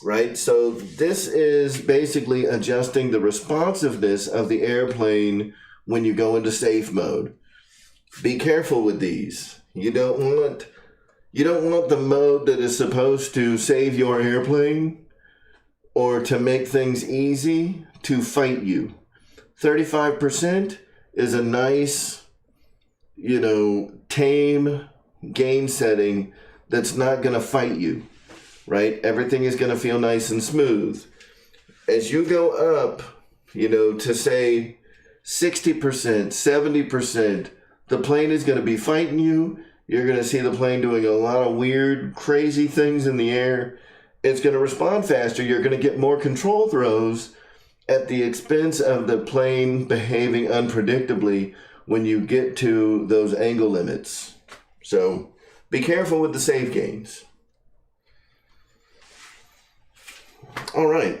right? So this is basically adjusting the responsiveness of the airplane when you go into safe mode. Be careful with these. You don't want the mode that is supposed to save your airplane or to make things easy to fight you. 35% is a nice, you know, tame gain setting that's not going to fight you, right? Everything is going to feel nice and smooth. As you go up, you know, to say 60%, 70%, the plane is going to be fighting you. You're going to see the plane doing a lot of weird, crazy things in the air. It's going to respond faster. You're going to get more control throws at the expense of the plane behaving unpredictably when you get to those angle limits. So be careful with the save gains. All right.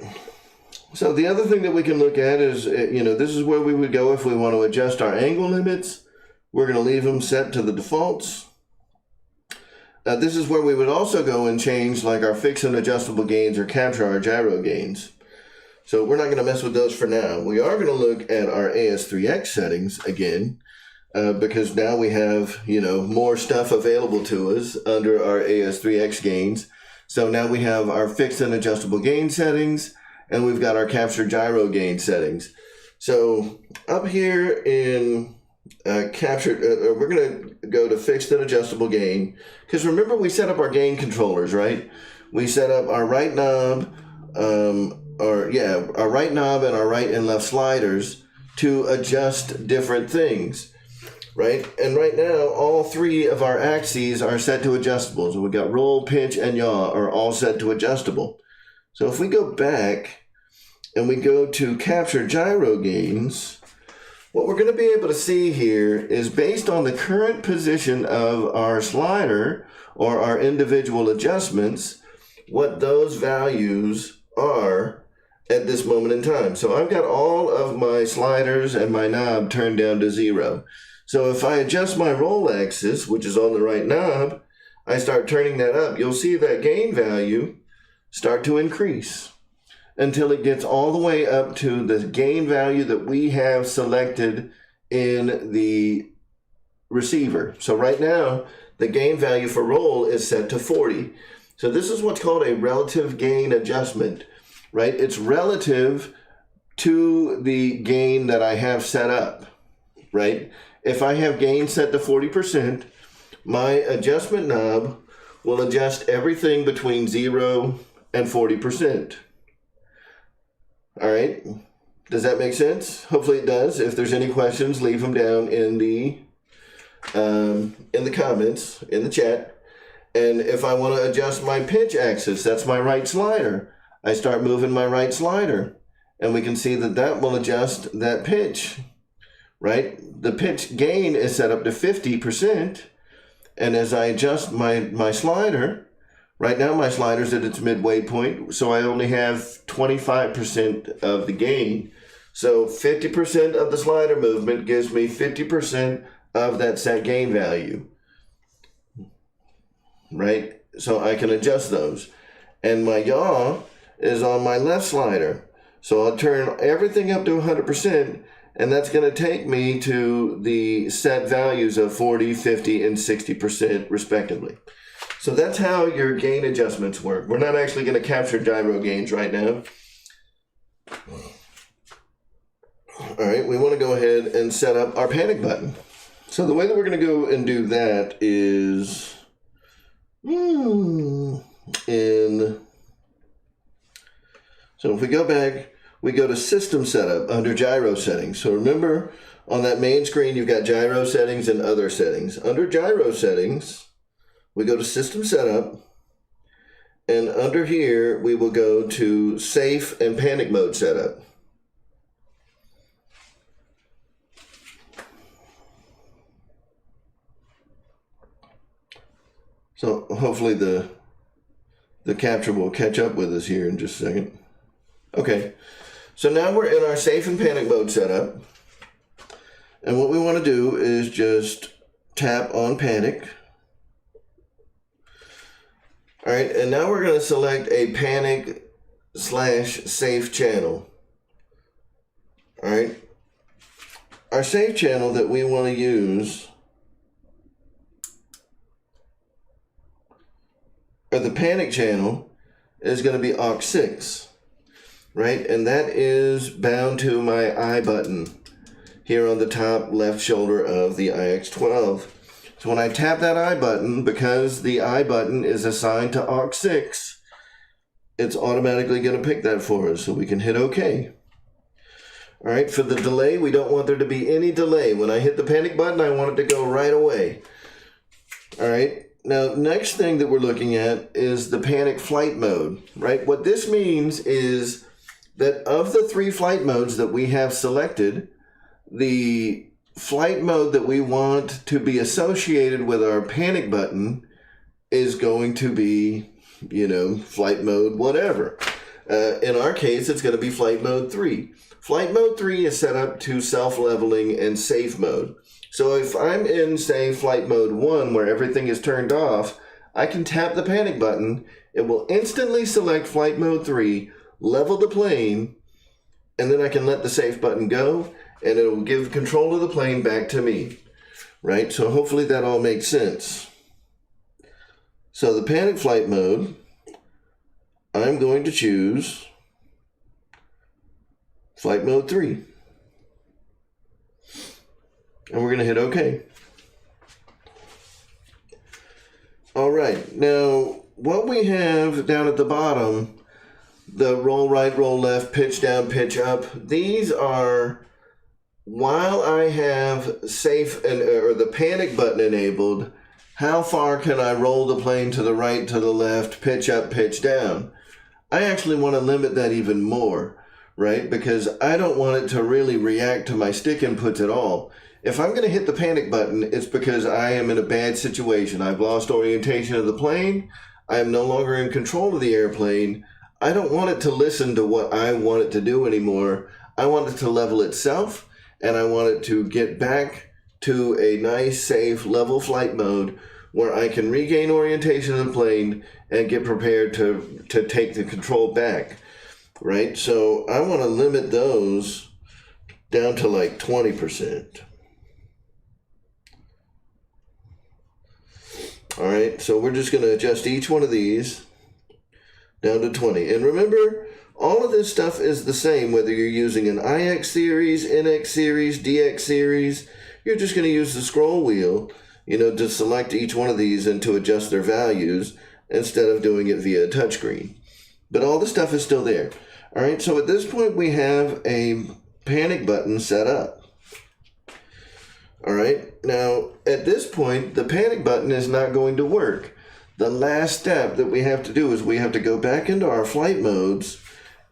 So the other thing that we can look at is, this is where we would go if we want to adjust our angle limits. We're going to leave them set to the defaults. This is where we would also go and change like our fixed and adjustable gains or capture our gyro gains. So we're not going to mess with those for now. We are going to look at our AS3x settings again, because now we have, more stuff available to us under our AS3x gains. So now we have our fixed and adjustable gain settings, and we've got our capture gyro gain settings. So up here in capture, we're going to go to fixed and adjustable gain, because remember we set up our gain controllers, right? We set up our right knob, our right knob and our right and left sliders to adjust different things, right? And right now, all three of our axes are set to adjustables. We've got roll, pitch, and yaw are all set to adjustable. So if we go back and we go to capture gyro gains, what we're going to be able to see here is based on the current position of our slider or our individual adjustments, what those values are at this moment in time. So I've got all of my sliders and my knob turned down to 0. So if I adjust my roll axis, which is on the right knob, I start turning that up, you'll see that gain value start to increase until it gets all the way up to the gain value that we have selected in the receiver. So right now, the gain value for roll is set to 40. So this is what's called a relative gain adjustment, right? It's relative to the gain that I have set up, right? If I have gain set to 40%, my adjustment knob will adjust everything between 0 and 40%. All right, does that make sense? Hopefully it does. If there's any questions, leave them down in the comments, in the chat. And if I want to adjust my pitch axis, that's my right slider. I start moving my right slider, and we can see that that will adjust that pitch, right? The pitch gain is set up to 50%, and as I adjust my slider, right now my slider's at its midway point, so I only have 25% of the gain. So 50% of the slider movement gives me 50% of that set gain value, right? So I can adjust those. And my yaw is on my left slider. So I'll turn everything up to 100%, and that's going to take me to the set values of 40, 50, and 60% respectively. So that's how your gain adjustments work. We're not actually going to capture gyro gains right now. All right, we want to go ahead and set up our panic button. So the way that we're going to go and do that is so if we go back, we go to System Setup under Gyro Settings. So remember, on that main screen, you've got Gyro Settings and Other Settings. Under Gyro Settings, we go to System Setup, and under here, we will go to Safe and Panic Mode Setup. So hopefully the capture will catch up with us here in just a second. Okay, so now we're in our Safe and Panic Mode setup. And what we want to do is just tap on Panic. All right, and now we're going to select a panic/safe channel. All right, our safe channel that we want to use, or the panic channel, is going to be AR6, right? And that is bound to my I button here on the top left shoulder of the IX12. So when I tap that I button, because the I button is assigned to AR6, it's automatically going to pick that for us, so we can hit OK. All right, for the delay, we don't want there to be any delay. When I hit the panic button, I want it to go right away. All right, now next thing that we're looking at is the panic flight mode, right? What this means is that of the 3 flight modes that we have selected, the flight mode that we want to be associated with our panic button is going to be, flight mode whatever. In our case, it's going to be flight mode 3. Flight mode 3 is set up to self-leveling and safe mode. So if I'm in, say, flight mode 1, where everything is turned off, I can tap the panic button. It will instantly select flight mode 3, level the plane, and then I can let the safe button go, and it will give control of the plane back to me. Right? So hopefully that all makes sense. So the panic flight mode, I'm going to choose flight mode 3. And we're going to hit OK. All right, now what we have down at the bottom, the roll right, roll left, pitch down, pitch up, these are, while I have safe or the panic button enabled, how far can I roll the plane to the right, to the left, pitch up, pitch down? I actually want to limit that even more, right? Because I don't want it to really react to my stick inputs at all. If I'm going to hit the panic button, it's because I am in a bad situation. I've lost orientation of the plane. I am no longer in control of the airplane. I don't want it to listen to what I want it to do anymore. I want it to level itself, and I want it to get back to a nice, safe, level flight mode where I can regain orientation of the plane and get prepared to take the control back, right? So I want to limit those down to like 20%. All right, so we're just going to adjust each one of these down to 20. And remember, all of this stuff is the same, whether you're using an IX series, NX series, DX series. You're just going to use the scroll wheel, to select each one of these and to adjust their values instead of doing it via a touchscreen. But all the stuff is still there. All right, so at this point, we have a panic button set up. All right, now at this point, the panic button is not going to work. The last step that we have to do is we have to go back into our flight modes,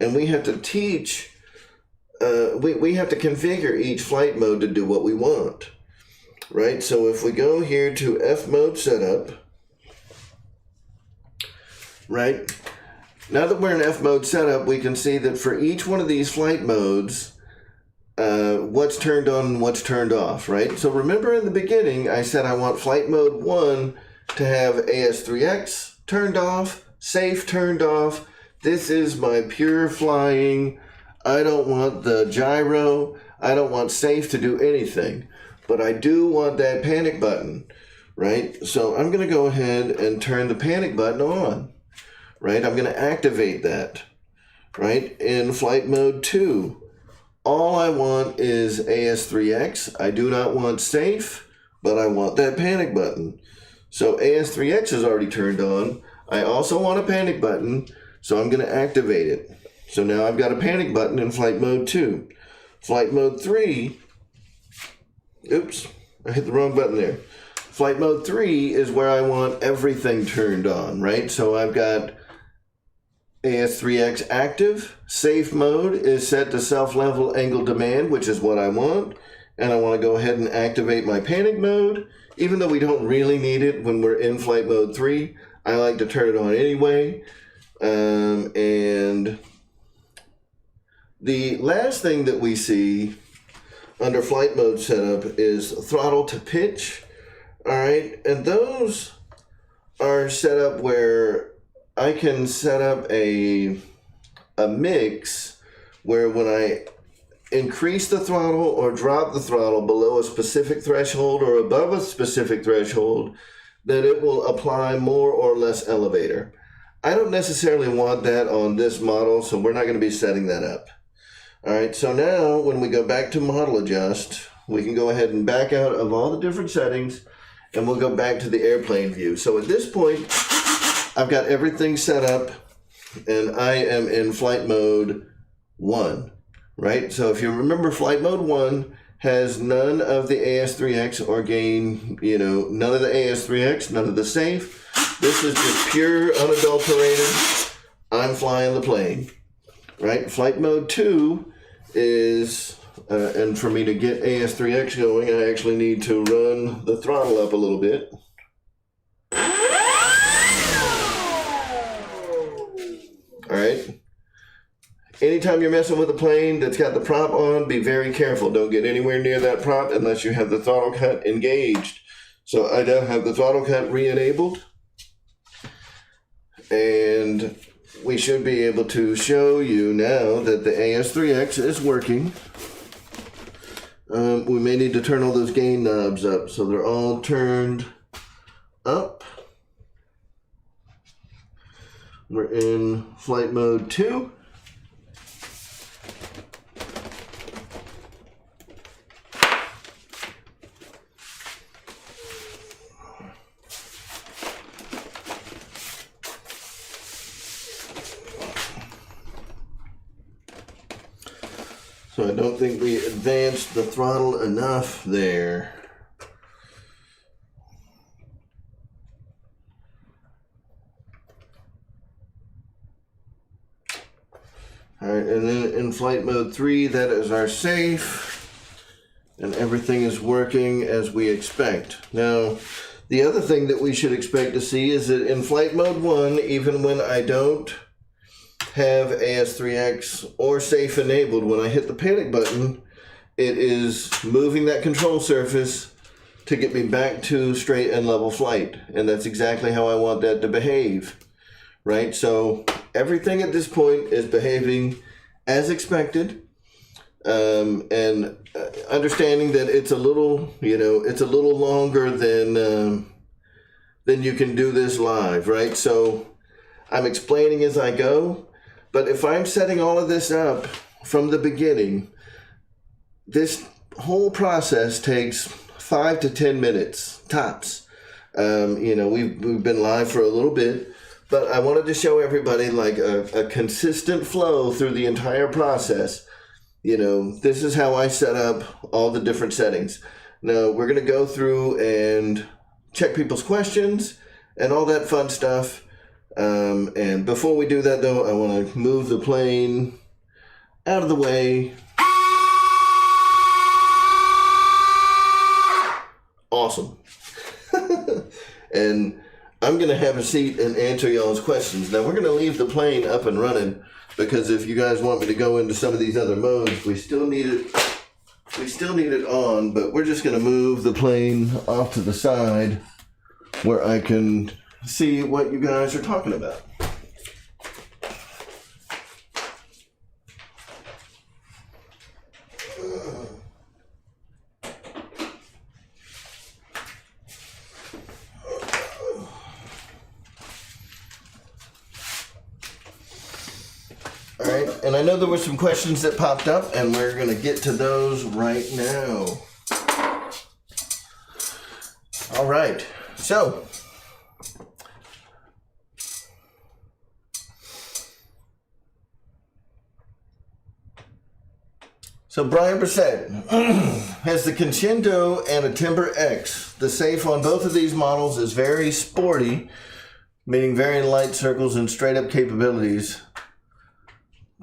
and we have to teach, we have to configure each flight mode to do what we want, right? So if we go here to F mode setup, right? Now that we're in F mode setup, we can see that for each one of these flight modes, what's turned on and what's turned off, right? So remember in the beginning, I said I want flight mode 1 to have AS3X turned off, safe turned off. This is my pure flying. I don't want the gyro. I don't want safe to do anything. But I do want that panic button, right? So I'm going to go ahead and turn the panic button on, right? I'm going to activate that, right? In flight mode 2. All I want is AS3X. I do not want safe, but I want that panic button. So AS3X is already turned on. I also want a panic button, so I'm going to activate it. So now I've got a panic button in flight mode 2. Flight mode 3, oops, I hit the wrong button there. Flight mode 3 is where I want everything turned on, right? So I've got AS3X active. Safe mode is set to self-level angle demand, which is what I want. And I want to go ahead and activate my panic mode. Even though we don't really need it when we're in flight mode 3, I like to turn it on anyway. And the last thing that we see under flight mode setup is throttle to pitch. All right, and those are set up where I can set up a mix where when I increase the throttle or drop the throttle below a specific threshold or above a specific threshold, then it will apply more or less elevator. I don't necessarily want that on this model, so we're not going to be setting that up. All right, so now when we go back to model adjust, we can go ahead and back out of all the different settings, and we'll go back to the airplane view. So at this point, I've got everything set up, and I am in flight mode 1, right? So if you remember, flight mode 1 has none of the AS3X or gain, none of the AS3X, none of the safe. This is just pure, unadulterated, I'm flying the plane, right? Flight mode 2 is, and for me to get AS3X going, I actually need to run the throttle up a little bit. all right? Anytime you're messing with a plane that's got the prop on, be very careful. Don't get anywhere near that prop unless you have the throttle cut engaged. So I now have the throttle cut re-enabled. And we should be able to show you now that the AS3X is working. We may need to turn all those gain knobs up so they're all turned up. We're in flight mode 2. So I don't think we advanced the throttle enough there. All right, and then in flight mode 3, that is our safe, and everything is working as we expect. Now, the other thing that we should expect to see is that in flight mode 1, even when I don't have AS3X or safe enabled, when I hit the panic button, it is moving that control surface to get me back to straight and level flight. And that's exactly how I want that to behave, right? So everything at this point is behaving as expected, and understanding that it's a little, it's a little longer than you can do this live, right? So I'm explaining as I go. But if I'm setting all of this up from the beginning, this whole process takes 5 to 10 minutes, tops. We've been live for a little bit, but I wanted to show everybody like a consistent flow through the entire process. This is how I set up all the different settings. Now, we're going to go through and check people's questions and all that fun stuff. And before we do that, though, I want to move the plane out of the way. Awesome. And I'm going to have a seat and answer y'all's questions. Now, we're going to leave the plane up and running because if you guys want me to go into some of these other modes, we still need it on, but we're just going to move the plane off to the side where I can see what you guys are talking about. All right, and I know there were some questions that popped up, and we're going to get to those right now. All right, so Brian Brissett has the Crescendo and a Timber X. The safe on both of these models is very sporty, meaning very light circles and straight up capabilities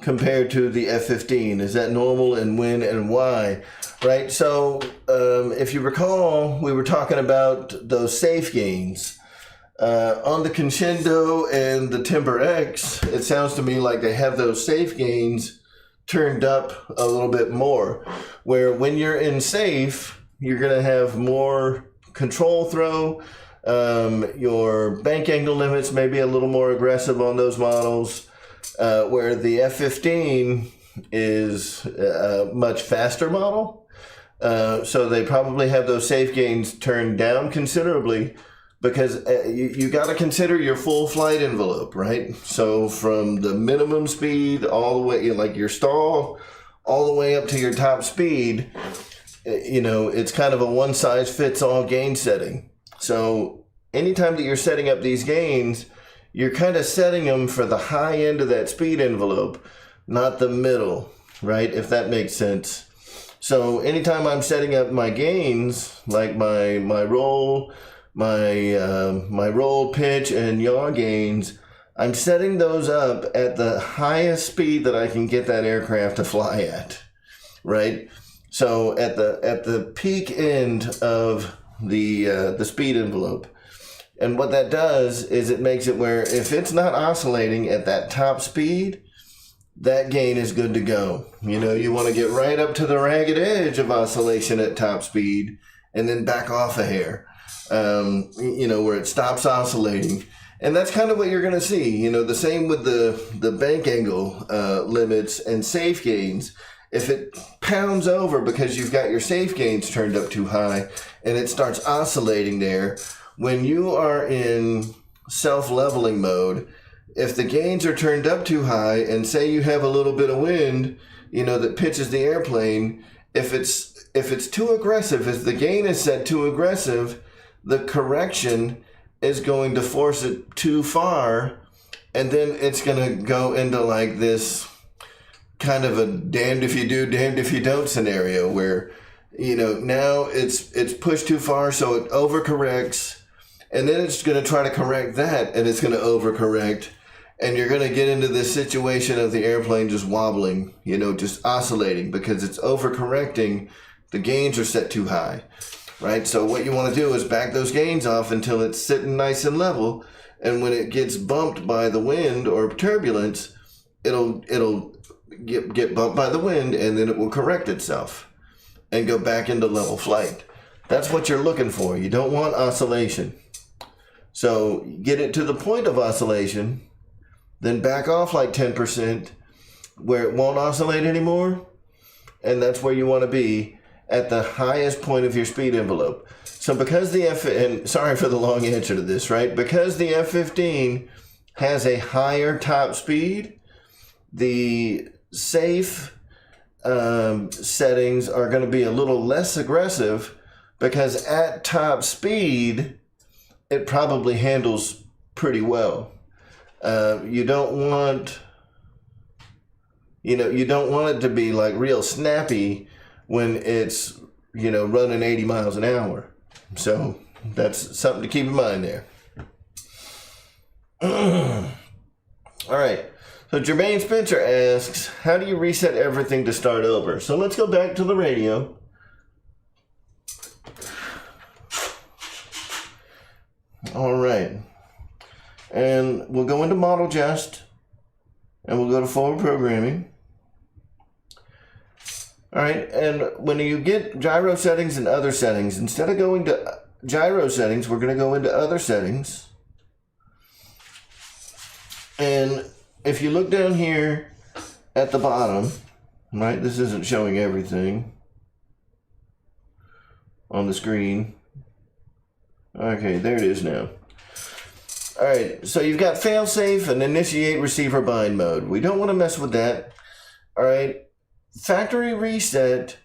compared to the F-15. Is that normal, and when and why? Right, so if you recall, we were talking about those safe gains. On the Crescendo and the Timber X, it sounds to me like they have those safe gains turned up a little bit more, where when you're in safe, you're going to have more control throw. Your bank angle limits may be a little more aggressive on those models, where the F-15 is a much faster model. So they probably have those safe gains turned down considerably, because you got to consider your full flight envelope, right? So from the minimum speed all the way, like your stall, all the way up to your top speed, it's kind of a one-size-fits-all gain setting. So anytime that you're setting up these gains, you're kind of setting them for the high end of that speed envelope, not the middle, right? If that makes sense. So anytime I'm setting up my gains, like my roll, my roll, pitch, and yaw gains, I'm setting those up at the highest speed that I can get that aircraft to fly at, right? So at the peak end of the speed envelope, And what that does is it makes it where if it's not oscillating at that top speed, that gain is good to go. You know, you want to get right up to the ragged edge of oscillation at top speed and then back off a hair, you know, where it stops oscillating. And that's kind of what you're going to see. You know, the same with the bank angle limits and safe gains. If it pounds over because you've got your safe gains turned up too high and it starts oscillating there, when you are in self-leveling mode, if the gains are turned up too high and say you have a little bit of wind, you know, that pitches the airplane, if it's too aggressive, if the gain is set too aggressive, the correction is going to force it too far, and then it's going to go into like this kind of a damned if you do, damned if you don't scenario where, you know, now it's pushed too far, so it overcorrects. And then it's going to try to correct that, and it's going to overcorrect. And you're going to get into this situation of the airplane just wobbling, you know, just oscillating because it's overcorrecting. The gains are set too high, right? So what you want to do is back those gains off until it's sitting nice and level. And when it gets bumped by the wind or turbulence, it'll get bumped by the wind, and then it will correct itself and go back into level flight. That's what you're looking for. You don't want oscillation. So get it to the point of oscillation, then back off like 10% where it won't oscillate anymore. And that's where you want to be at the highest point of your speed envelope. So because the and sorry for the long answer to this, right? Because the F-15 has a higher top speed, the safe settings are going to be a little less aggressive because at top speed, it probably handles pretty well. You don't want, you know, you don't want it to be like real snappy when it's, you know, running 80 miles an hour. So that's something to keep in mind there. All right. So Jermaine Spencer asks, how do you reset everything to start over? So let's go back to the radio. All right, and we'll go into Model Just, and we'll go to Forward Programming. All right, and when you get Gyro Settings and Other Settings, instead of going to Gyro Settings, we're going to go into Other Settings. And if you look down here at the bottom, right, this isn't showing everything on the screen. Okay, there it is now. All right, so you've got failsafe and initiate receiver bind mode. We don't want to mess with that. All right, factory reset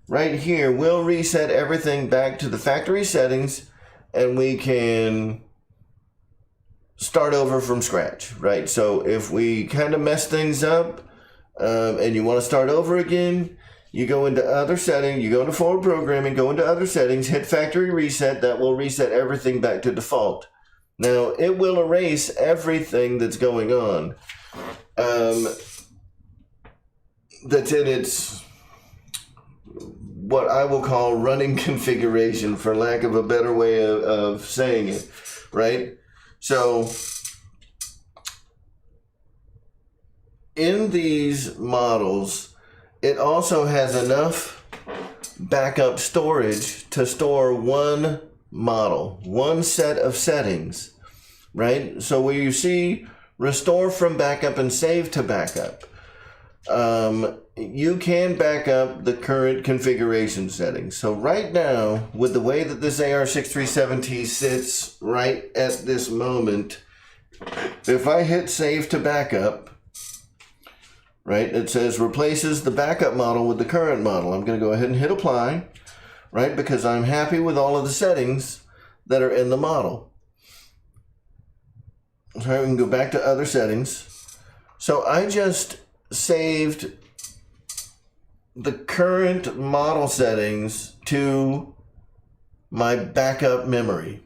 right here will reset everything back to the factory settings, and we can start over from scratch, right? So if we kind of mess things up and you want to start over again, you go into Other Settings, you go to Forward Programming, go into Other Settings, hit Factory Reset. That will reset everything back to default. Now, it will erase everything that's going on. That's in its, what I will call running configuration, for lack of a better way of saying it, right? So, in these models, it also has enough backup storage to store one model, one set of settings, right? So where you see restore from backup and save to backup, you can back up the current configuration settings. So right now, with the way that this AR637T sits right at this moment, if I hit save to backup, right, it says replaces the backup model with the current model. I'm going to go ahead and hit apply, right, because I'm happy with all of the settings that are in the model. All right, we can go back to Other Settings. So I just saved the current model settings to my backup memory,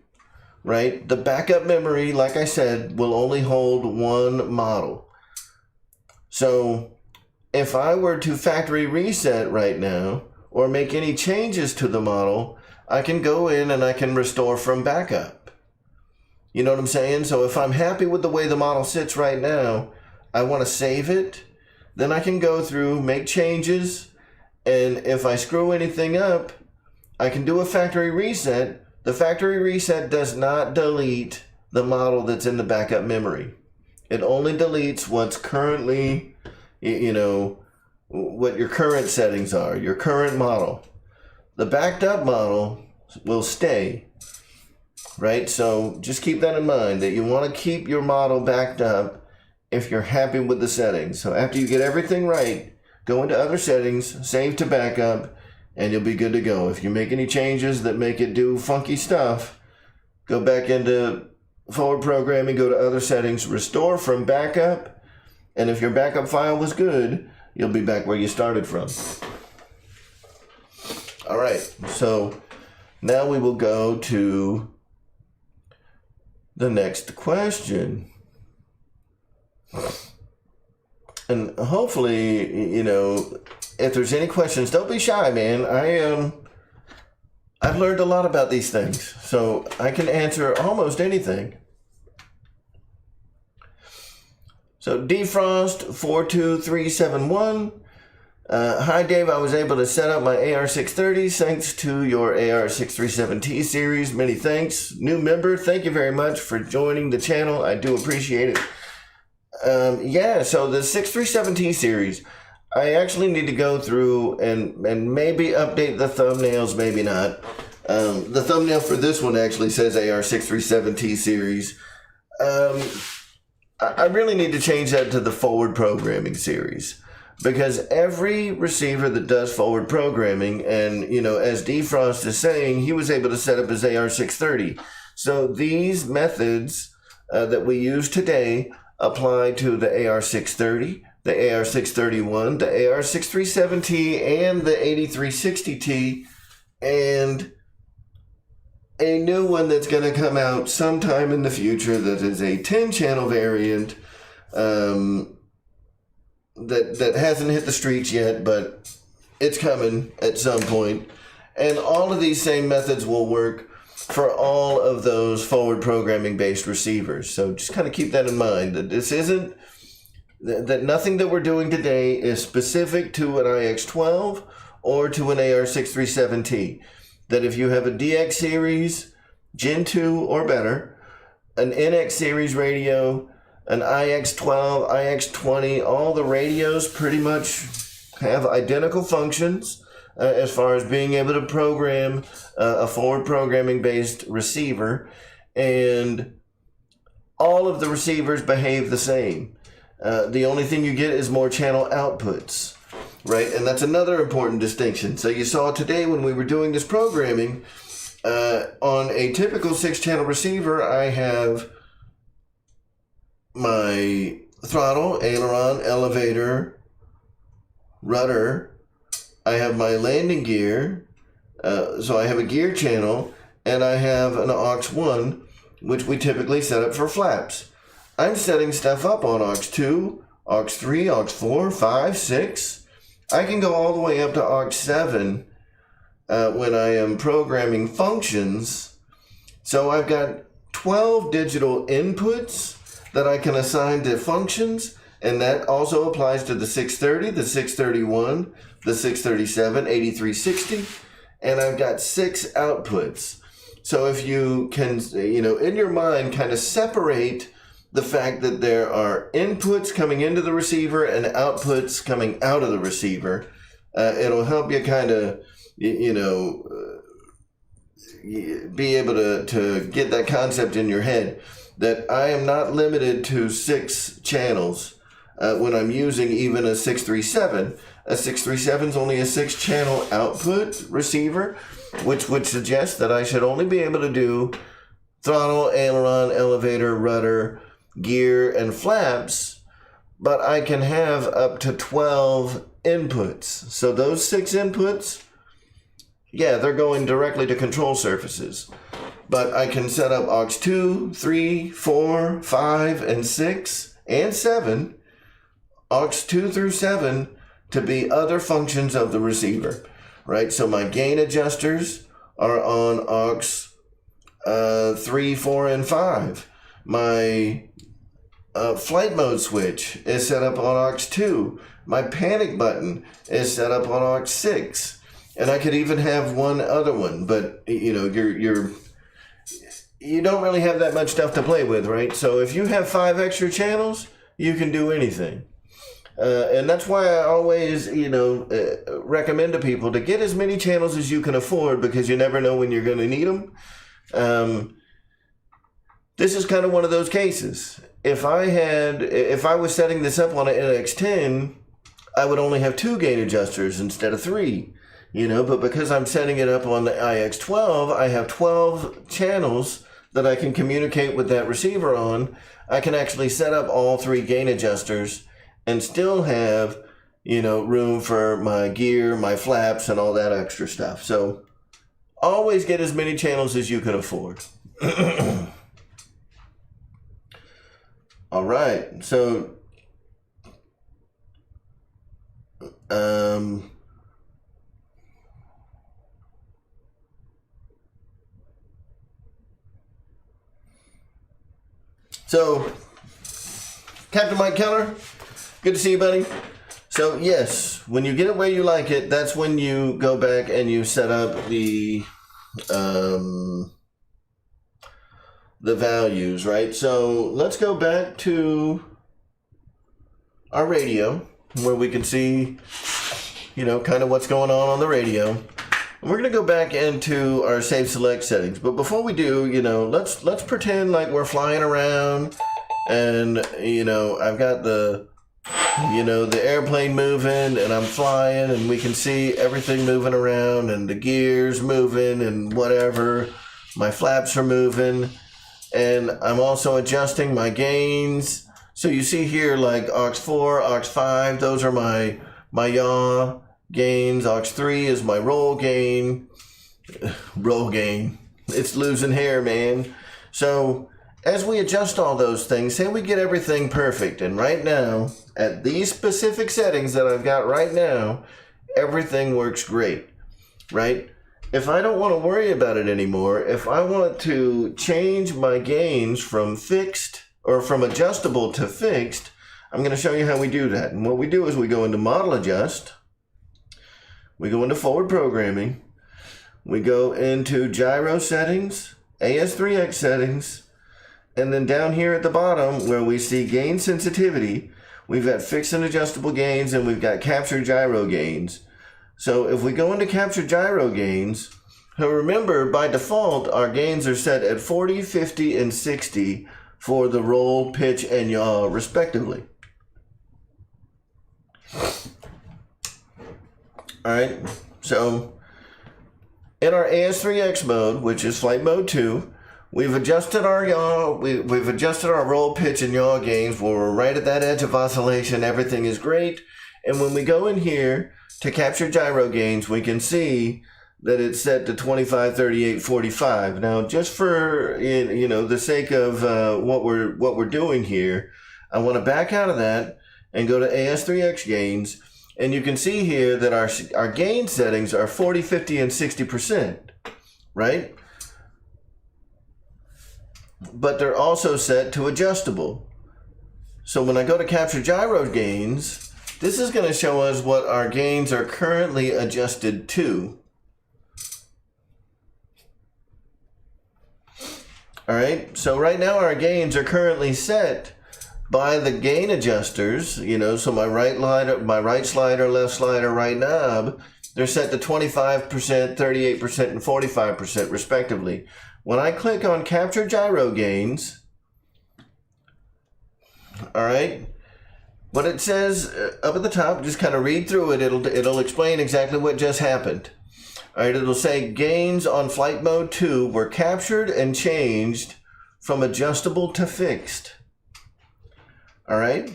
right? The backup memory, like I said, will only hold one model. So if I were to factory reset right now or make any changes to the model, I can go in and I can restore from backup. You know what I'm saying? So if I'm happy with the way the model sits right now, I want to save it. Then I can go through, make changes, and if I screw anything up, I can do a factory reset. The factory reset does not delete the model that's in the backup memory. It only deletes what's currently, you know, what your current settings are, your current model. The backed up model will stay, right? So just keep that in mind, that you want to keep your model backed up if you're happy with the settings. So after you get everything right, go into other settings, save to backup, and you'll be good to go. If you make any changes that make it do funky stuff, go back into forward programming, go to other settings, restore from backup, and if your backup file was good, you'll be back where you started from. All right, so now we will go to the next question. And hopefully, you know, if there's any questions, don't be shy, man. I've learned a lot about these things, so I can answer almost anything. So Defrost42371. Hi Dave, I was able to set up my AR630 thanks to your AR637T series. Many thanks. New member, thank you very much for joining the channel. I do appreciate it. Yeah, so the 637T series, I actually need to go through and maybe update the thumbnails, maybe not. The thumbnail for this one actually says AR637T series. I really need to change that to the forward programming series, because every receiver that does forward programming, and you know, as Defrost is saying, he was able to set up his AR630. So these methods that we use today apply to the AR630, the AR631, the AR637T, and the 8360T, and a new one that's going to come out sometime in the future that is a 10-channel variant that hasn't hit the streets yet, but it's coming at some point. And all of these same methods will work for all of those forward programming based receivers. So just kind of keep that in mind, that this isn't, that nothing that we're doing today is specific to an IX12 or to an AR637T. That if you have a DX series, Gen 2 or better, an NX series radio, an IX12, IX20, all the radios pretty much have identical functions as far as being able to program a forward programming based receiver, and all of the receivers behave the same. The only thing you get is more channel outputs, right? And that's another important distinction. So you saw today when we were doing this programming, on a typical 6-channel receiver, I have my throttle, aileron, elevator, rudder. I have my landing gear, so I have a gear channel, and I have an AUX1, which we typically set up for flaps. I'm setting stuff up on AUX2, AUX3, AUX4, 5, 6. I can go all the way up to AUX7 when I am programming functions. So I've got 12 digital inputs that I can assign to functions, and that also applies to the 630, the 631, the 637, 8360, and I've got 6 outputs. So if you can, you know, in your mind kind of separate the fact that there are inputs coming into the receiver and outputs coming out of the receiver, it'll help you kind of, you know, be able to get that concept in your head, that I am not limited to 6 channels when I'm using even a 637. A 637 is only a 6-channel output receiver, which would suggest that I should only be able to do throttle, aileron, elevator, rudder, gear, and flaps, but I can have up to 12 inputs. So those 6 inputs, yeah, they're going directly to control surfaces. But I can set up AUX2, 3, 4, 5, and 6, and 7, AUX2 through 7, to be other functions of the receiver, right? So my gain adjusters are on AUX 3, 4, and 5. My flight mode switch is set up on aux 2. My panic button is set up on aux 6. And I could even have one other one, but you know, you don't really have that much stuff to play with, right? So if you have 5 extra channels, you can do anything. And that's why I always, recommend to people to get as many channels as you can afford, because you never know when you're going to need them. This is kind of one of those cases. If I was setting this up on an NX10, I would only have 2 gain adjusters instead of 3. But because I'm setting it up on the IX12, I have 12 channels that I can communicate with that receiver on. I can actually set up all 3 gain adjusters and still have, room for my gear, my flaps, and all that extra stuff. So always get as many channels as you can afford. All right, so Captain Mike Keller, good to see you, buddy. So yes, when you get it where you like it, that's when you go back and you set up the values, right? So let's go back to our radio where we can see, kind of what's going on the radio. And we're going to go back into our Save Select settings. But before we do, let's pretend like we're flying around and, I've got the airplane moving and I'm flying and we can see everything moving around and the gears moving and whatever. My flaps are moving. And I'm also adjusting my gains. So you see here, like aux 4, aux 5, those are my yaw gains. Aux 3 is my roll gain. Roll gain. It's losing hair, man. So as we adjust all those things, say we get everything perfect. And right now, at these specific settings that I've got right now, everything works great, right? If I don't want to worry about it anymore, if I want to change my gains from fixed or from adjustable to fixed, I'm going to show you how we do that. And what we do is we go into Model Adjust, we go into Forward Programming, we go into Gyro Settings, AS3x Settings, and then down here at the bottom where we see Gain Sensitivity, we've got Fixed and Adjustable Gains and we've got Capture Gyro Gains. So if we go into Capture Gyro Gains, remember by default our gains are set at 40, 50, and 60 for the roll, pitch, and yaw respectively. Alright, so in our AS3x mode, which is flight mode 2, we've adjusted our yaw, we've adjusted our roll, pitch, and yaw gains. We're right at that edge of oscillation, everything is great. And when we go in here to capture gyro gains, we can see that it's set to 25, 38, 45. Now, just for the sake of what we're doing here, I want to back out of that and go to AS3x gains, and you can see here that our gain settings are 40, 50, and 60%, right? But they're also set to adjustable. So when I go to capture gyro gains, this is going to show us what our gains are currently adjusted to. All right, so right now our gains are currently set by the gain adjusters, so my right slider, left slider, right knob, they're set to 25%, 38%, and 45% respectively. When I click on Capture Gyro Gains, all right, what it says up at the top, just kind of read through it. It'll explain exactly what just happened. All right, it'll say gains on flight mode 2 were captured and changed from adjustable to fixed. All right,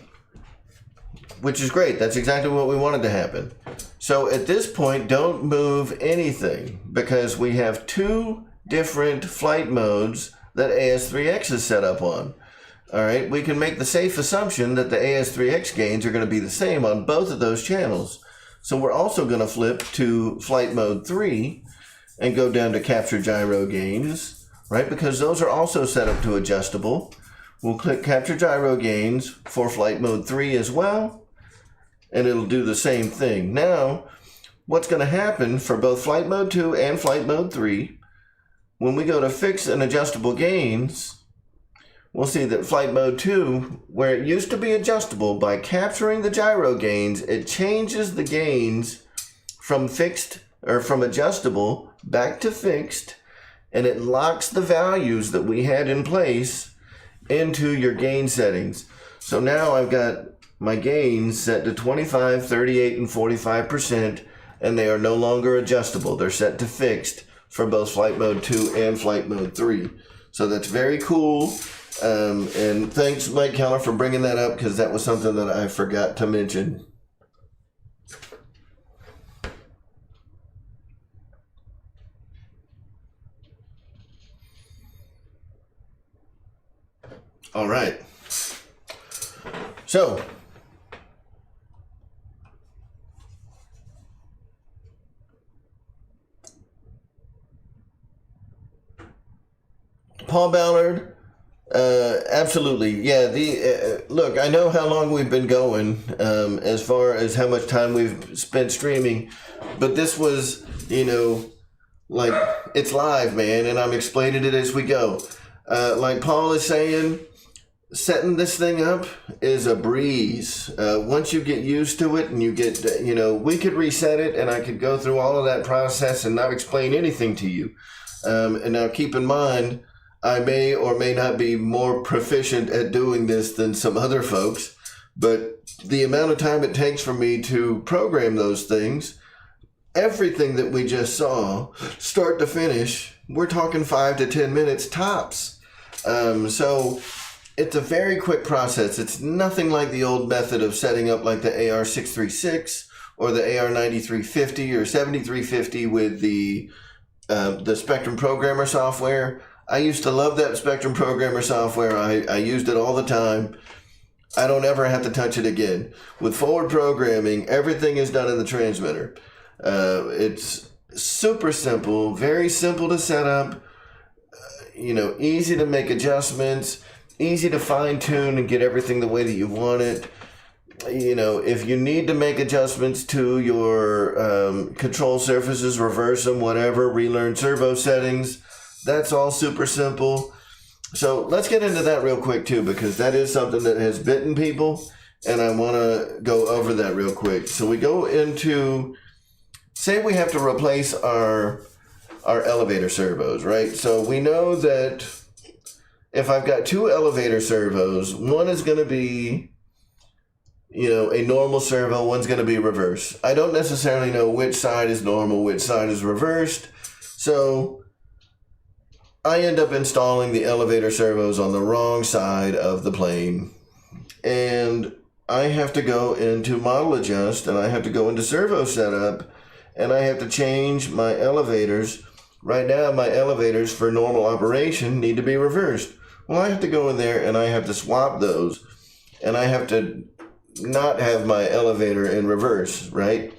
which is great. That's exactly what we wanted to happen. So at this point, don't move anything because we have 2 different flight modes that AS3x is set up on. All right, we can make the safe assumption that the AS3x gains are going to be the same on both of those channels. So we're also going to flip to flight mode 3 and go down to capture gyro gains, right? Because those are also set up to adjustable. We'll click Capture Gyro Gains for Flight Mode 3 as well, and it'll do the same thing. Now, what's going to happen for both Flight Mode 2 and Flight Mode 3, when we go to Fix and Adjustable Gains, we'll see that Flight Mode 2, where it used to be adjustable, by capturing the gyro gains, it changes the gains from fixed or from adjustable back to fixed, and it locks the values that we had in place into your gain settings. So now I've got my gains set to 25, 38, and 45%, and they are no longer adjustable. They're set to fixed for both Flight Mode 2 and Flight Mode 3. So that's very cool. And thanks, Mike Keller, for bringing that up, because that was something that I forgot to mention. All right. So, Paul Ballard, absolutely. Yeah, look, I know how long we've been going as far as how much time we've spent streaming, but this was, like, it's live, man, and I'm explaining it as we go. Like Paul is saying, setting this thing up is a breeze. Once you get used to it and you get, we could reset it and I could go through all of that process and not explain anything to you. And now keep in mind, I may or may not be more proficient at doing this than some other folks, but the amount of time it takes for me to program those things, everything that we just saw, start to finish, we're talking 5 to 10 minutes tops. So it's a very quick process. It's nothing like the old method of setting up like the AR636 or the AR9350 or 7350 with the Spektrum Programmer software. I used to love that Spektrum Programmer software. I used it all the time. I don't ever have to touch it again. With forward programming, everything is done in the transmitter. It's super simple, very simple to set up, easy to make adjustments, easy to fine-tune and get everything the way that you want it. If you need to make adjustments to your control surfaces, reverse them, whatever, relearn servo settings, that's all super simple. So let's get into that real quick too, because that is something that has bitten people, and I want to go over that real quick. So we go into, say we have to replace our elevator servos, right? So we know that if I've got 2 elevator servos, one is going to be, a normal servo, one's going to be reverse. I don't necessarily know which side is normal, which side is reversed. So I end up installing the elevator servos on the wrong side of the plane. And I have to go into model adjust, and I have to go into servo setup, and I have to change my elevators. Right now, my elevators for normal operation need to be reversed. Well, I have to go in there and I have to swap those, and I have to not have my elevator in reverse, right?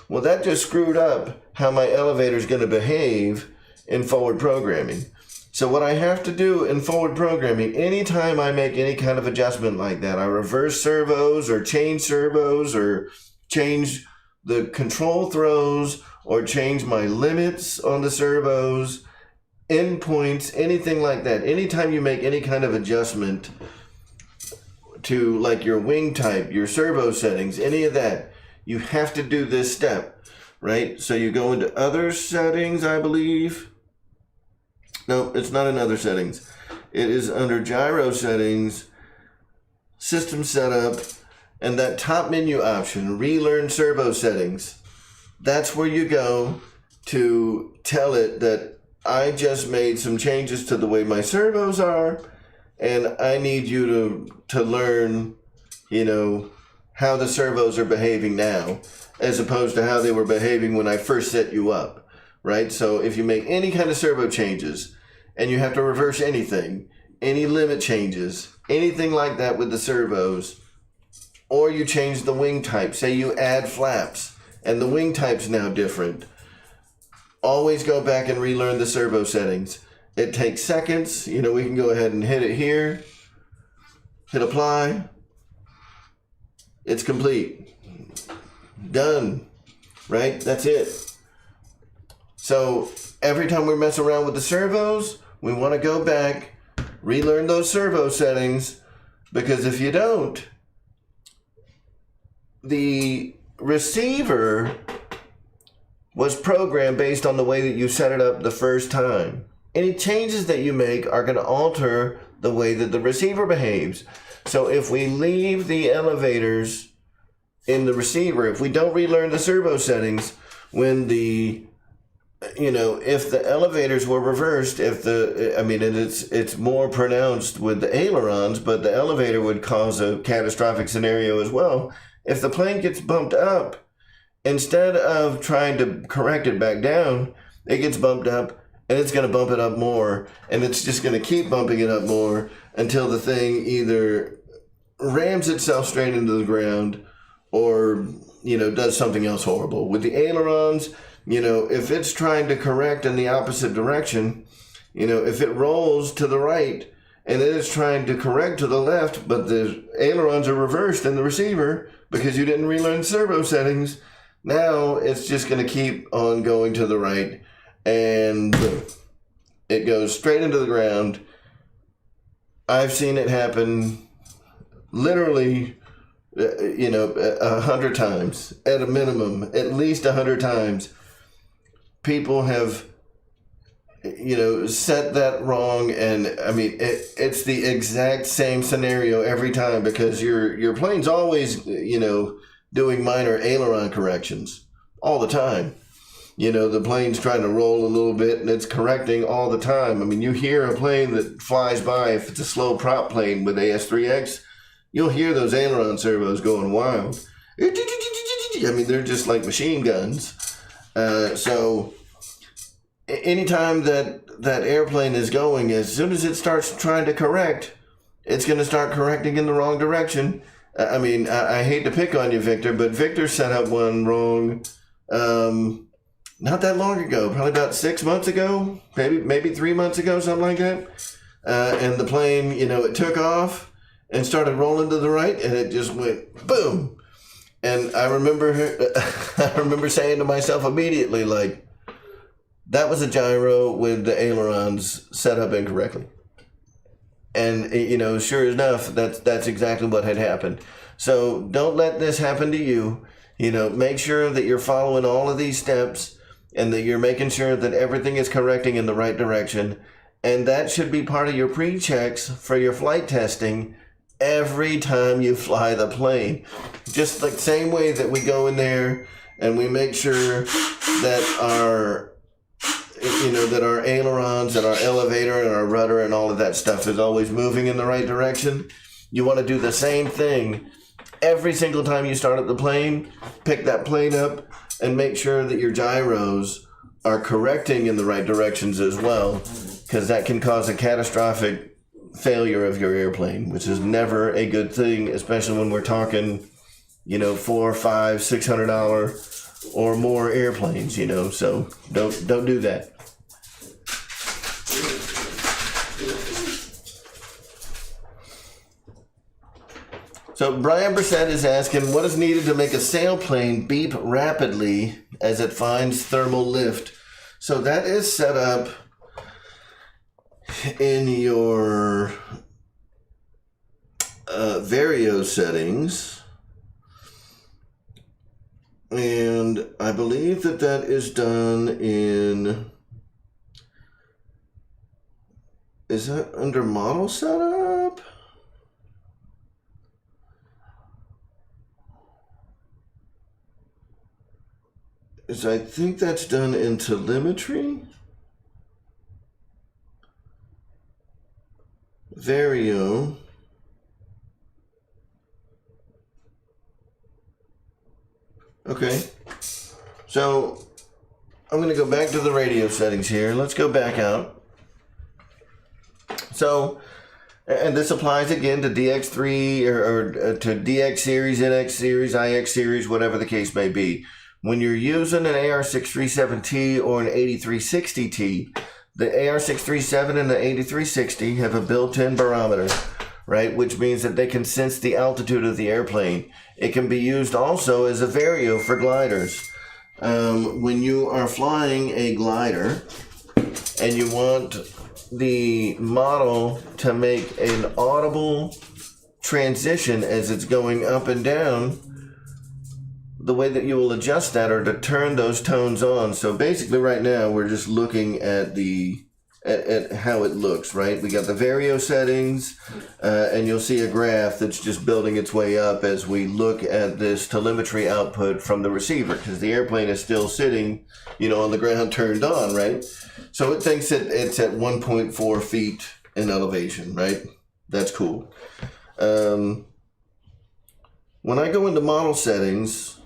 Well, that just screwed up how my elevator is going to behave in forward programming. So what I have to do in forward programming, anytime I make any kind of adjustment like that, I reverse servos or change the control throws or change my limits on the servos, endpoints, anything like that. Anytime you make any kind of adjustment to like your wing type, your servo settings, any of that, you have to do this step, right? So you go into other settings, I believe. No, it's not in other settings. It is under gyro settings, system setup, and that top menu option, relearn servo settings. That's where you go to tell it that I just made some changes to the way my servos are, and I need you to learn, how the servos are behaving now, as opposed to how they were behaving when I first set you up, right? So if you make any kind of servo changes, and you have to reverse anything, any limit changes, anything like that with the servos, or you change the wing type, say you add flaps, and the wing type's now different, always go back and relearn the servo settings It takes seconds. You know, we can go ahead and hit it here. Hit apply. It's complete. Done. Right? That's it. So every time we mess around with the servos, we want to go back, relearn those servo settings, because if you don't, the receiver was programmed based on the way that you set it up the first time. Any changes that you make are going to alter the way that the receiver behaves. So if we leave the elevators in the receiver, if we don't relearn the servo settings, when the, you know, if the elevators were reversed, if the, I mean, it's more pronounced with the ailerons, but the elevator would cause a catastrophic scenario as well. If the plane gets bumped up, instead of trying to correct it back down, it gets bumped up, and it's going to bump it up more, and it's just going to keep bumping it up more until the thing either rams itself straight into the ground or, you know, does something else horrible. With the ailerons, you know, if it's trying to correct in the opposite direction, you know, if it rolls to the right and then it's trying to correct to the left, but the ailerons are reversed in the receiver because you didn't relearn servo settings, now it's just going to keep on going to the right, and boom, it goes straight into the ground. I've seen it happen literally, you know, 100 times at a minimum, at least 100 times. People have, you know, set that wrong, and I mean, it's the exact same scenario every time, because your plane's always, you know, doing minor aileron corrections all the time. You know, the plane's trying to roll a little bit and it's correcting all the time. I mean, you hear a plane that flies by, if it's a slow prop plane with As3x, you'll hear those aileron servos going wild. I mean, they're just like machine guns. So anytime that airplane is going, as soon as it starts trying to correct, it's going to start correcting in the wrong direction. I mean, I hate to pick on you, Victor, but Victor set up one wrong not that long ago, probably about 6 months ago, maybe 3 months ago, something like that. And the plane, you know, it took off and started rolling to the right, and it just went boom. And I remember saying to myself immediately, like, that was a gyro with the ailerons set up incorrectly. And, you know, sure enough, that's exactly what had happened. So don't let this happen to you. You know, make sure that you're following all of these steps and that you're making sure that everything is correcting in the right direction. And that should be part of your pre-checks for your flight testing every time you fly the plane. Just like the same way that we go in there and we make sure that our, you know, that our ailerons and our elevator and our rudder and all of that stuff is always moving in the right direction. You want to do the same thing every single time you start up the plane. Pick that plane up and make sure that your gyros are correcting in the right directions as well, because that can cause a catastrophic failure of your airplane, which is never a good thing, especially when we're talking, you know, $400, $500, $600 or more airplanes, you know. So don't do that. So Brian Brissett is asking, what is needed to make a sailplane beep rapidly as it finds thermal lift? So that is set up in your Vario settings. And I believe that is done in, is that under model setup? I think that's done in telemetry. Vario. Okay. So I'm going to go back to the radio settings here. Let's go back out. So, and this applies again to DX3 or to DX series, NX series, IX series, whatever the case may be. When you're using an AR637T or an 8360T, The AR637 and the 8360 have a built-in barometer, right? Which means that they can sense the altitude of the airplane. It can be used also as a vario for gliders. When you are flying a glider and you want the model to make an audible transition as it's going up and down, the way that you will adjust that are to turn those tones on. So basically right now we're just looking at at how it looks, right? We got the vario settings, and you'll see a graph that's just building its way up as we look at this telemetry output from the receiver, because the airplane is still sitting, on the ground turned on, right? So it thinks that it's at 1.4 feet in elevation, right? That's cool. When I go into model settings,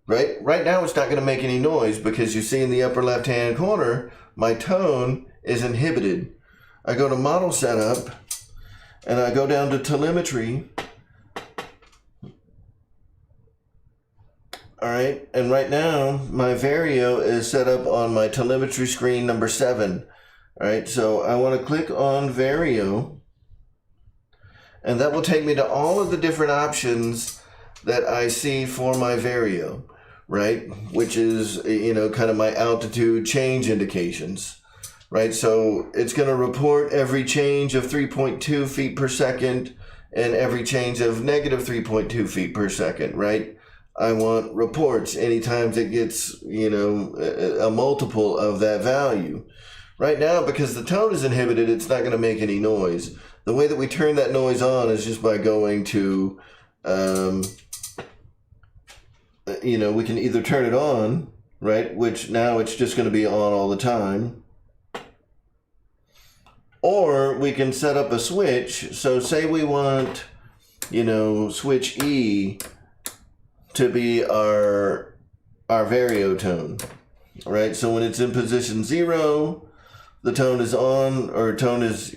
right now it's not going to make any noise because you see in the upper left-hand corner, my tone is inhibited. I go to model setup and I go down to telemetry. All right, and right now my vario is set up on my telemetry screen number 7. All right, so I want to click on vario, and that will take me to all of the different options that I see for my vario, right? Which is, kind of my altitude change indications. Right, so it's going to report every change of 3.2 feet per second and every change of negative 3.2 feet per second, right? I want reports anytime it gets, a multiple of that value. Right now, because the tone is inhibited, it's not going to make any noise. The way that we turn that noise on is just by going to, we can either turn it on, right, which now it's just going to be on all the time. Or we can set up a switch. So say we want, switch E to be our vario tone, right? So when it's in position 0, the tone is on, or tone is,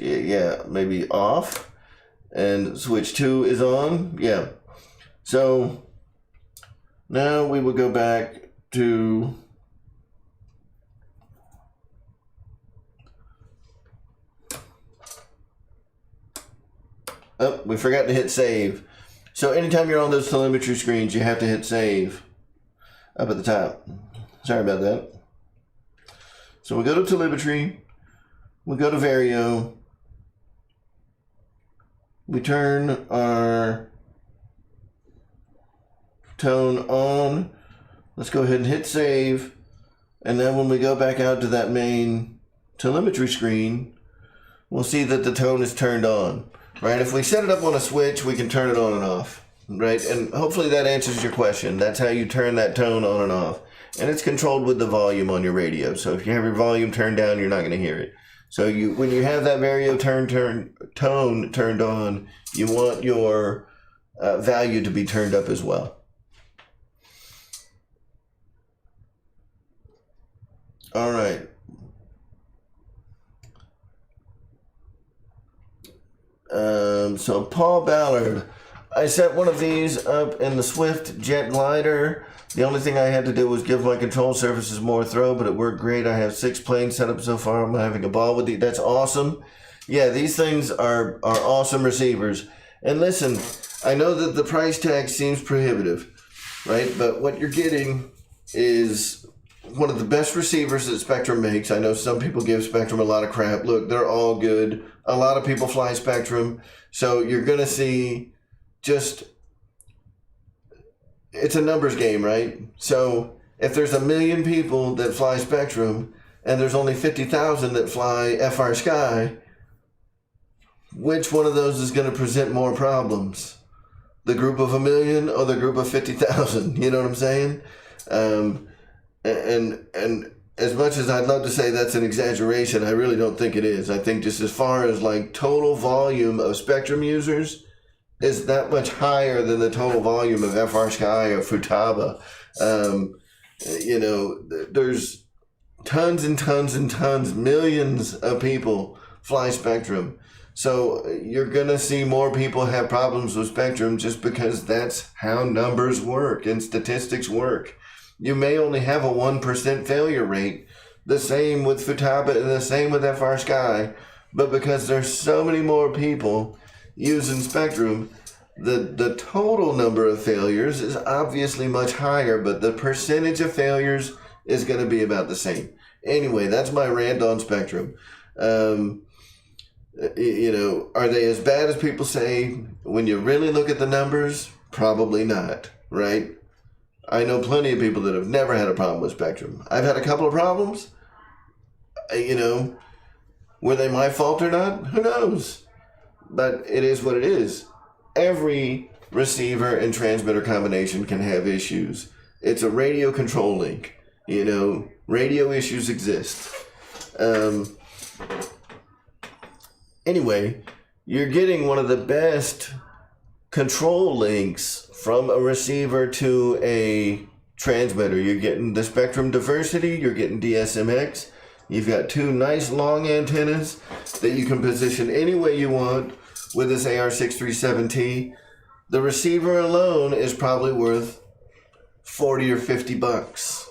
maybe off, and switch 2 is on, So now we would go back to oh, we forgot to hit save. So anytime you're on those telemetry screens, you have to hit save up at the top. Sorry about that. So we go to telemetry, we go to vario, we turn our tone on. Let's go ahead and hit save. And then when we go back out to that main telemetry screen, we'll see that the tone is turned on. Right, if we set it up on a switch, we can turn it on and off, right? And hopefully that answers your question. That's how you turn that tone on and off. And it's controlled with the volume on your radio. So if you have your volume turned down, you're not going to hear it. So when you have that vario tone turned on, you want your value to be turned up as well. All right. So Paul Ballard, I set one of these up in the Swift Jet Glider. The only thing I had to do was give my control surfaces more throw, but it worked great. I have 6 planes set up so far. I'm having a ball with these. That's awesome. Yeah, these things are awesome receivers. And listen, I know that the price tag seems prohibitive, right? But what you're getting is one of the best receivers that Spektrum makes. I know some people give Spektrum a lot of crap. Look, they're all good. A lot of people fly Spektrum. So you're going to see just, it's a numbers game, right? So if there's 1 million people that fly Spektrum and there's only 50,000 that fly FR Sky, which one of those is going to present more problems? The group of 1 million or the group of 50,000? You know what I'm saying? And as much as I'd love to say that's an exaggeration, I really don't think it is. I think just as far as like total volume of Spektrum users is that much higher than the total volume of FR Sky or Futaba. There's tons and tons and tons, millions of people fly Spektrum. So you're going to see more people have problems with Spektrum just because that's how numbers work and statistics work. You may only have a 1% failure rate, the same with Futaba, and the same with FR Sky. But because there's so many more people using Spektrum, the total number of failures is obviously much higher, but the percentage of failures is going to be about the same. Anyway, that's my rant on Spektrum. You know, are they as bad as people say? When you really look at the numbers, probably not, right? I know plenty of people that have never had a problem with Spektrum. I've had a couple of problems. You know, were they my fault or not? Who knows? But it is what it is. Every receiver and transmitter combination can have issues. It's a radio control link. You know, radio issues exist. Anyway, you're getting one of the best control links from a receiver to a transmitter. You're getting the Spektrum diversity, you're getting DSMX. You've got two nice long antennas that you can position any way you want with this AR637T. The receiver alone is probably worth 40 or 50 bucks,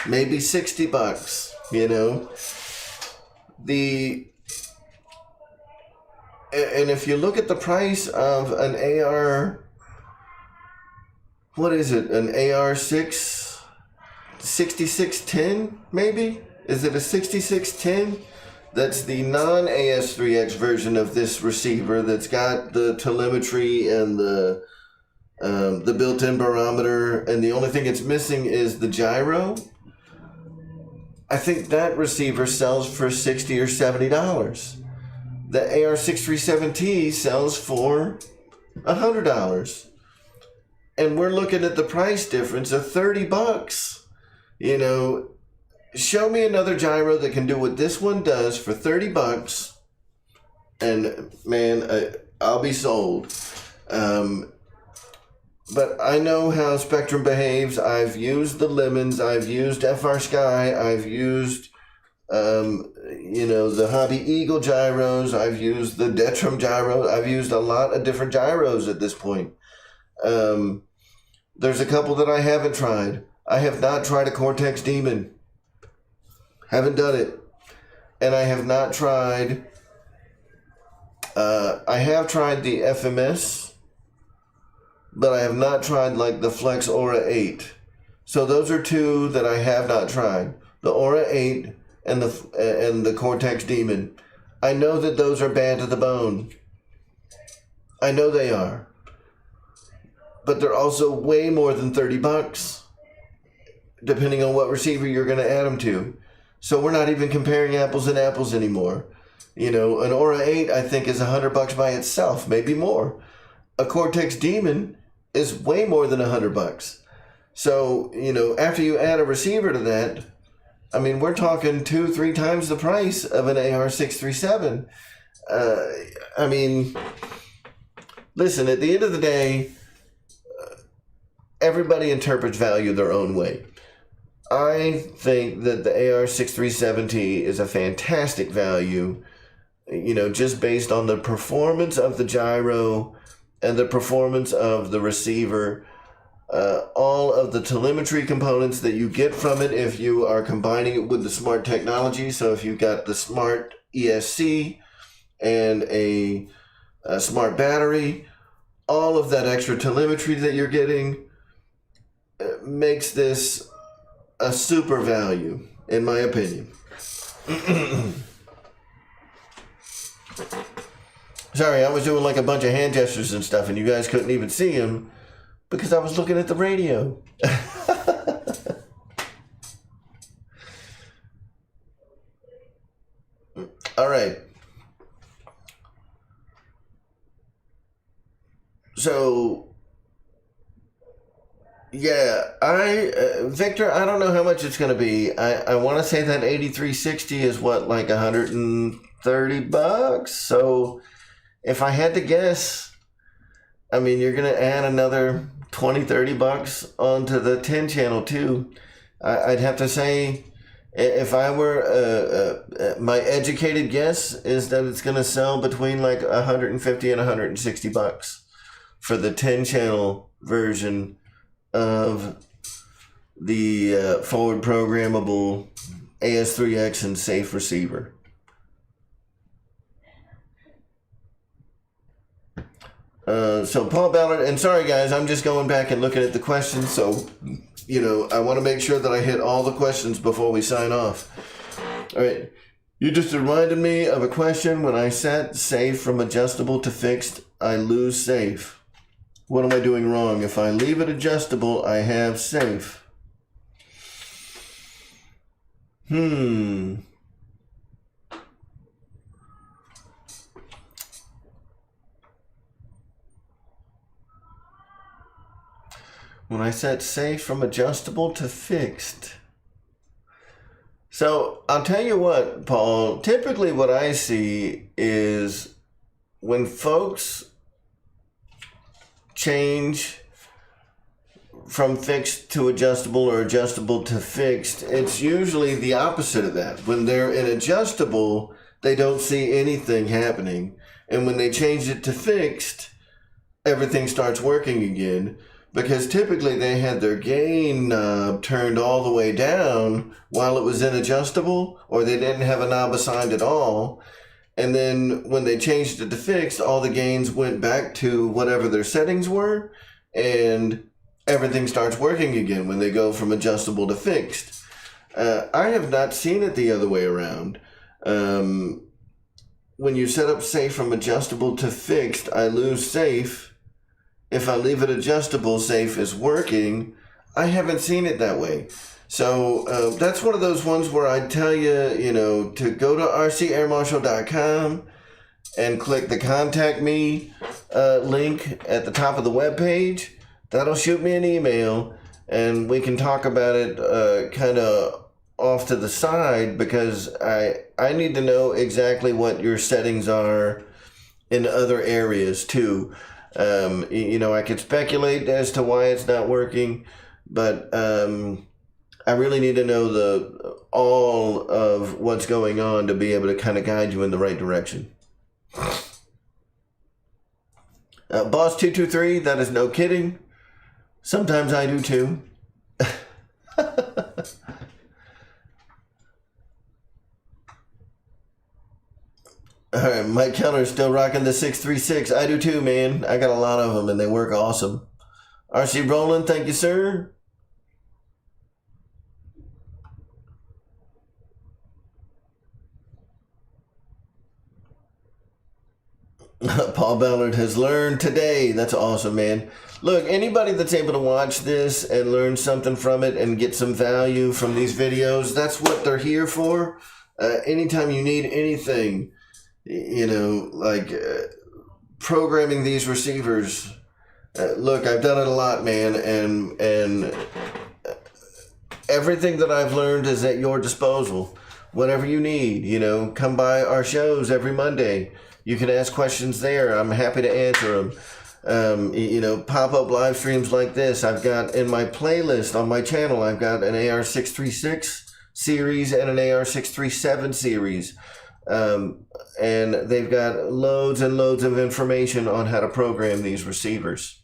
maybe 60 bucks, you know. And if you look at the price of an what is it? An AR63610, maybe? Is it a 6610? That's the non-AS3X version of this receiver that's got the telemetry and the built-in barometer, and the only thing it's missing is the gyro. I think that receiver sells for $60 or $70. The AR637T sells for $100. And we're looking at the price difference of 30 bucks. You know, show me another gyro that can do what this one does for 30 bucks. And man, I'll be sold. But I know how Spektrum behaves. I've used the Lemons. I've used FR Sky. I've used, you know, the Hobby Eagle gyros. I've used the Detrum gyro. I've used a lot of different gyros at this point. There's a couple that I haven't tried. I have not tried a Cortex Demon. Haven't done it. And I have not tried, I have tried the FMS, but I have not tried like the Flex Aura 8. So those are two that I have not tried. The Aura 8 and the Cortex Demon. I know that those are bad to the bone. I know they are. But they're also way more than 30 bucks, depending on what receiver you're going to add them to. So we're not even comparing apples and apples anymore. You know, an Aura 8 I think is $100 by itself, maybe more. A Cortex Demon is way more than $100. So, you know, after you add a receiver to that, I mean, we're talking 2-3 times the price of an AR637. I mean, listen, at the end of the day, everybody interprets value their own way. I think that the AR637T is a fantastic value, you know, just based on the performance of the gyro and the performance of the receiver, all of the telemetry components that you get from it if you are combining it with the smart technology. So if you've got the smart ESC and a smart battery, all of that extra telemetry that you're getting makes this a super value, in my opinion. Sorry, I was doing like a bunch of hand gestures and stuff, and you guys couldn't even see them because I was looking at the radio. All right. So, yeah, Victor, I don't know how much it's going to be. I want to say that 8360 is what, like 130 bucks? So if I had to guess, I mean, you're going to add another 20-30 bucks onto the 10 channel too. I'd have to say, if I were, my educated guess is that it's going to sell between like 150 and 160 bucks for the 10 channel version of the forward programmable AS3x and safe receiver. So Paul Ballard, and sorry guys, I'm just going back and looking at the questions, so, you know, I want to make sure that I hit all the questions before we sign off. All right, you just reminded me of a question. When I set safe from adjustable to fixed, I lose safe. What am I doing wrong? If I leave it adjustable, I have safe. When I set safe from adjustable to fixed. So I'll tell you what, Paul, typically what I see is when folks change from fixed to adjustable or adjustable to fixed, it's usually the opposite of that. When they're in adjustable, they don't see anything happening. And when they change it to fixed, everything starts working again. Because typically they had their gain knob turned all the way down while it was in adjustable, or they didn't have a knob assigned at all. And then when they changed it to fixed, all the gains went back to whatever their settings were, and everything starts working again when they go from adjustable to fixed. I have not seen it the other way around. When you set up safe from adjustable to fixed, I lose safe. If I leave it adjustable, safe is working. I haven't seen it that way. So that's one of those ones where I tell you, you know, to go to rcairmarshal.com and click the contact me link at the top of the web page. That'll shoot me an email and we can talk about it kind of off to the side, because I need to know exactly what your settings are in other areas too. You know, I could speculate as to why it's not working, but I really need to know all of what's going on to be able to kind of guide you in the right direction. Boss 223, that is no kidding. Sometimes I do too. All right, Mike Keller's still rocking the 636. I do too, man. I got a lot of them and they work awesome. RC Roland, thank you, sir. Paul Ballard has learned today. That's awesome, man. Look, anybody that's able to watch this and learn something from it and get some value from these videos, that's what they're here for. Anytime you need anything, you know, like programming these receivers. Look, I've done it a lot, man, and everything that I've learned is at your disposal. Whatever you need, you know, come by our shows every Monday. You can ask questions there. I'm happy to answer them. You know, pop-up live streams like this. I've got in my playlist on my channel, I've got an AR636 series and an AR637 series. And they've got loads and loads of information on how to program these receivers.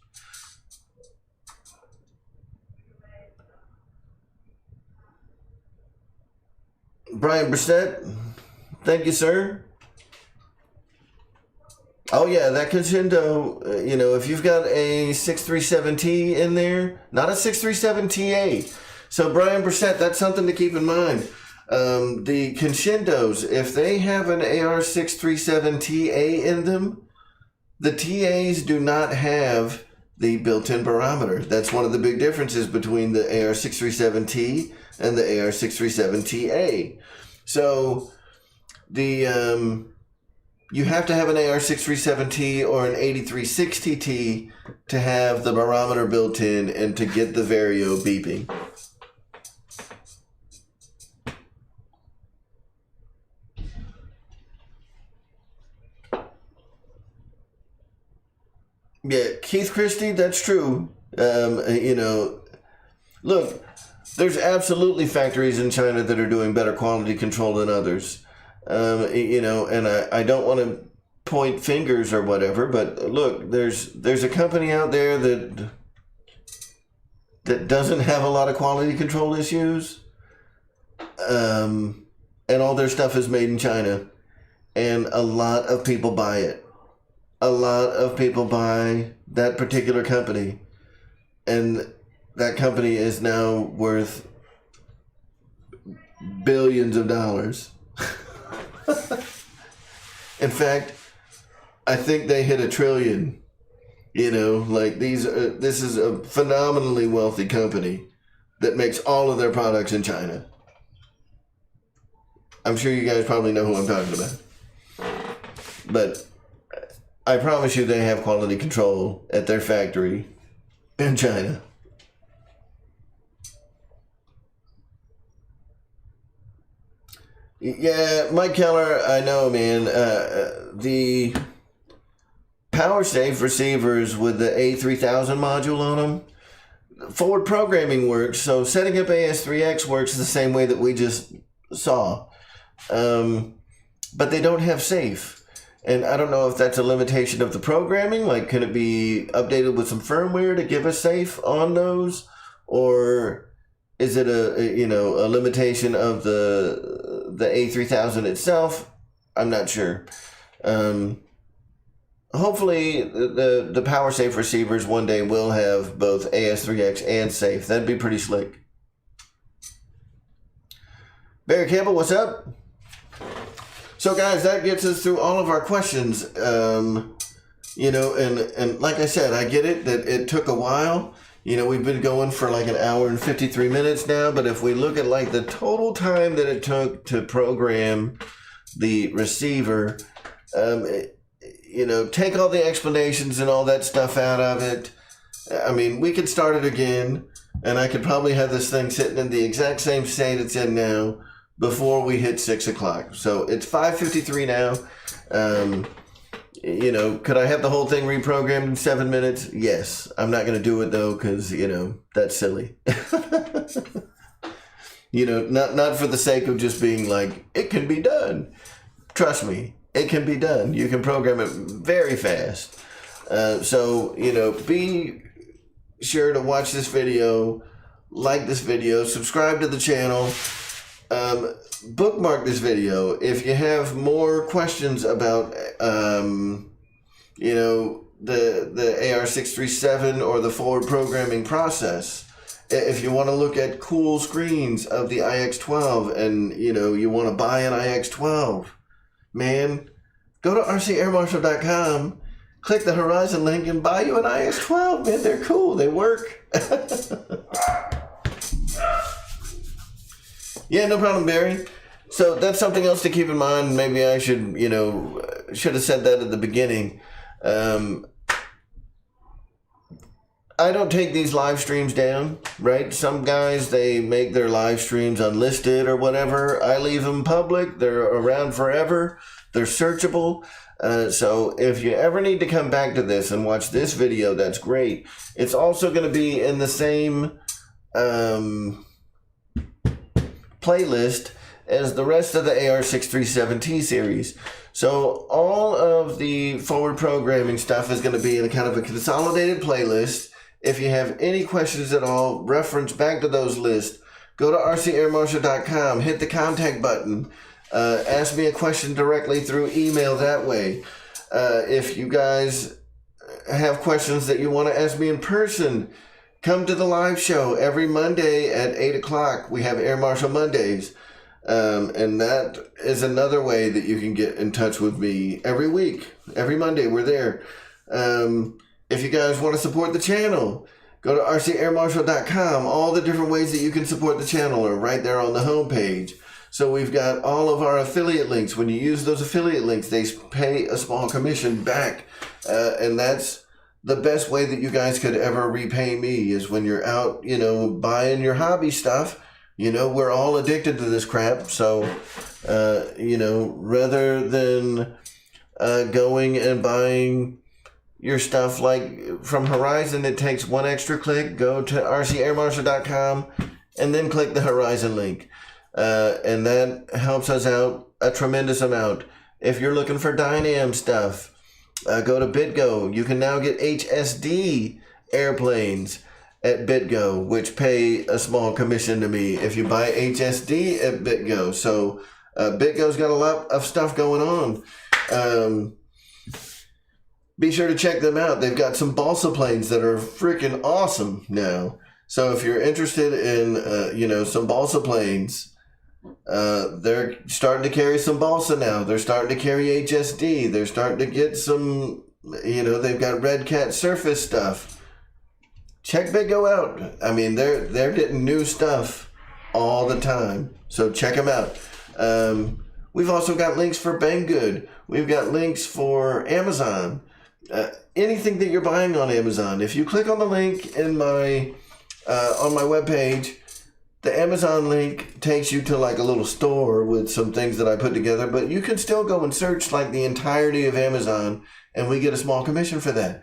Brian Brissett, thank you, sir. Oh yeah, that Crescendo, you know, if you've got a 637T in there, not a 637TA. So Brian Brissett, that's something to keep in mind. The Crescendos, if they have an AR637TA in them, the TAs do not have the built-in barometer. That's one of the big differences between the AR637T and the AR637TA. So the you have to have an AR637T or an 8360T to have the barometer built in and to get the Vario beeping. Yeah, Keith Christie, that's true. You know, look, there's absolutely factories in China that are doing better quality control than others. You know, and I don't want to point fingers or whatever, but look, there's a company out there that doesn't have a lot of quality control issues, and all their stuff is made in China, and a lot of people buy it. A lot of people buy that particular company, and that company is now worth billions of dollars. In fact, I think they hit $1 trillion. Like this is a phenomenally wealthy company that makes all of their products in China. I'm sure you guys probably know who I'm talking about. But I promise you they have quality control at their factory in China. Yeah, Mike Keller, I know, man. The PowerSafe receivers with the A3000 module on them, forward programming works. So setting up AS3x works the same way that we just saw. But they don't have safe. And I don't know if that's a limitation of the programming. Like, can it be updated with some firmware to give us safe on those? Or is it a limitation of the A3000 itself? I'm not sure. Hopefully the PowerSafe receivers one day will have both AS3x and safe. That'd be pretty slick. Barry Campbell, what's up? So guys, that gets us through all of our questions. And like I said, I get it that it took a while. We've been going for like 1 hour and 53 minutes now, but if we look at like the total time that it took to program the receiver, take all the explanations and all that stuff out of it. I mean, we could start it again, and I could probably have this thing sitting in the exact same state it's in now before we hit 6 o'clock. So it's 5:53 now. Could I have the whole thing reprogrammed in 7 minutes? Yes. I'm not going to do it though, because, that's silly. Not for the sake of just being like, it can be done. Trust me, it can be done. You can program it very fast. So be sure to watch this video, like this video, subscribe to the channel, bookmark this video. If you have more questions about, the AR637 or the forward programming process, if you want to look at cool screens of the iX12 and, you want to buy an iX12, man, go to rcairmarshal.com, click the Horizon link, and buy you an iX12, man. They're cool. They work. Yeah, no problem, Barry. So that's something else to keep in mind. Maybe I should, should have said that at the beginning. I don't take these live streams down, right? Some guys, they make their live streams unlisted or whatever. I leave them public. They're around forever. They're searchable. So if you ever need to come back to this and watch this video, that's great. It's also going to be in the same playlist as the rest of the AR637T series. So all of the forward programming stuff is going to be in a kind of a consolidated playlist. If you have any questions at all, reference back to those lists. Go to rcairmarshal.com, hit the contact button, ask me a question directly through email that way. If you guys have questions that you want to ask me in person, come to the live show every Monday at 8 o'clock. We have Air Marshal Mondays. And that is another way that you can get in touch with me every week. Every Monday, we're there. If you guys want to support the channel, go to rcairmarshal.com. All the different ways that you can support the channel are right there on the homepage. So we've got all of our affiliate links. When you use those affiliate links, they pay a small commission back. And that's the best way that you guys could ever repay me, is when you're out, buying your hobby stuff. We're all addicted to this crap. So, rather than going and buying your stuff like from Horizon, it takes one extra click. Go to rcairmarshal.com and then click the Horizon link. And that helps us out a tremendous amount. If you're looking for Dynam stuff, go to BitGo. You can now get HSD airplanes. at BitGo, which pay a small commission to me if you buy HSD at BitGo. So BitGo's got a lot of stuff going on. Be sure to check them out. They've got some balsa planes that are freaking awesome now. So if you're interested in, some balsa planes, they're starting to carry some balsa now. They're starting to carry HSD. They're starting to get some, they've got Red Cat surface stuff. Check BitGo out. I mean, they're getting new stuff all the time. So check them out. We've also got links for Banggood. We've got links for Amazon. Anything that you're buying on Amazon, if you click on the link in my on my webpage, the Amazon link takes you to like a little store with some things that I put together, but you can still go and search like the entirety of Amazon, and we get a small commission for that.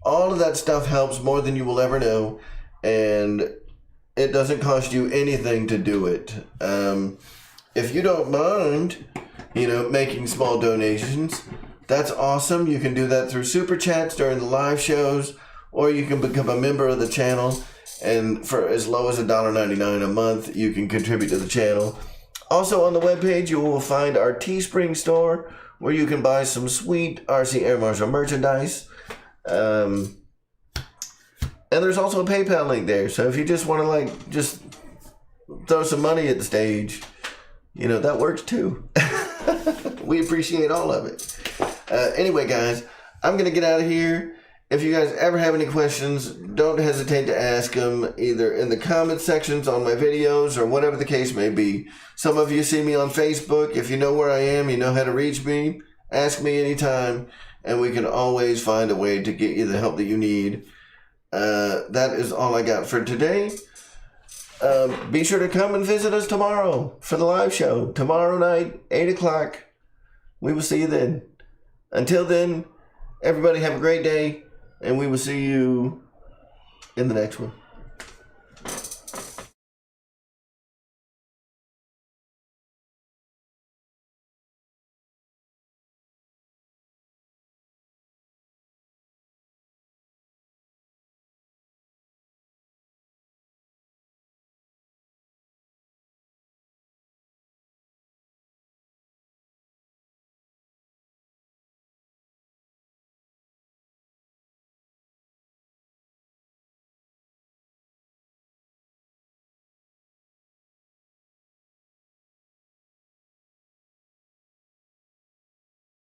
All of that stuff helps more than you will ever know, and it doesn't cost you anything to do it. If you don't mind, making small donations, that's awesome. You can do that through Super Chats during the live shows, or you can become a member of the channel, and for as low as $1.99 a month, you can contribute to the channel. Also on the webpage, you will find our Teespring store, where you can buy some sweet RC Air Marshal merchandise. And there's also a PayPal link there. So if you just want to just throw some money at the stage, that works too. We appreciate all of it. Anyway, guys, I'm going to get out of here. If you guys ever have any questions, don't hesitate to ask them either in the comment sections on my videos or whatever the case may be. Some of you see me on Facebook. If you know where I am, you know how to reach me. Ask me anytime, and we can always find a way to get you the help that you need. That is all I got for today. Be sure to come and visit us tomorrow for the live show. Tomorrow night, 8 o'clock. We will see you then. Until then, everybody have a great day, and we will see you in the next one.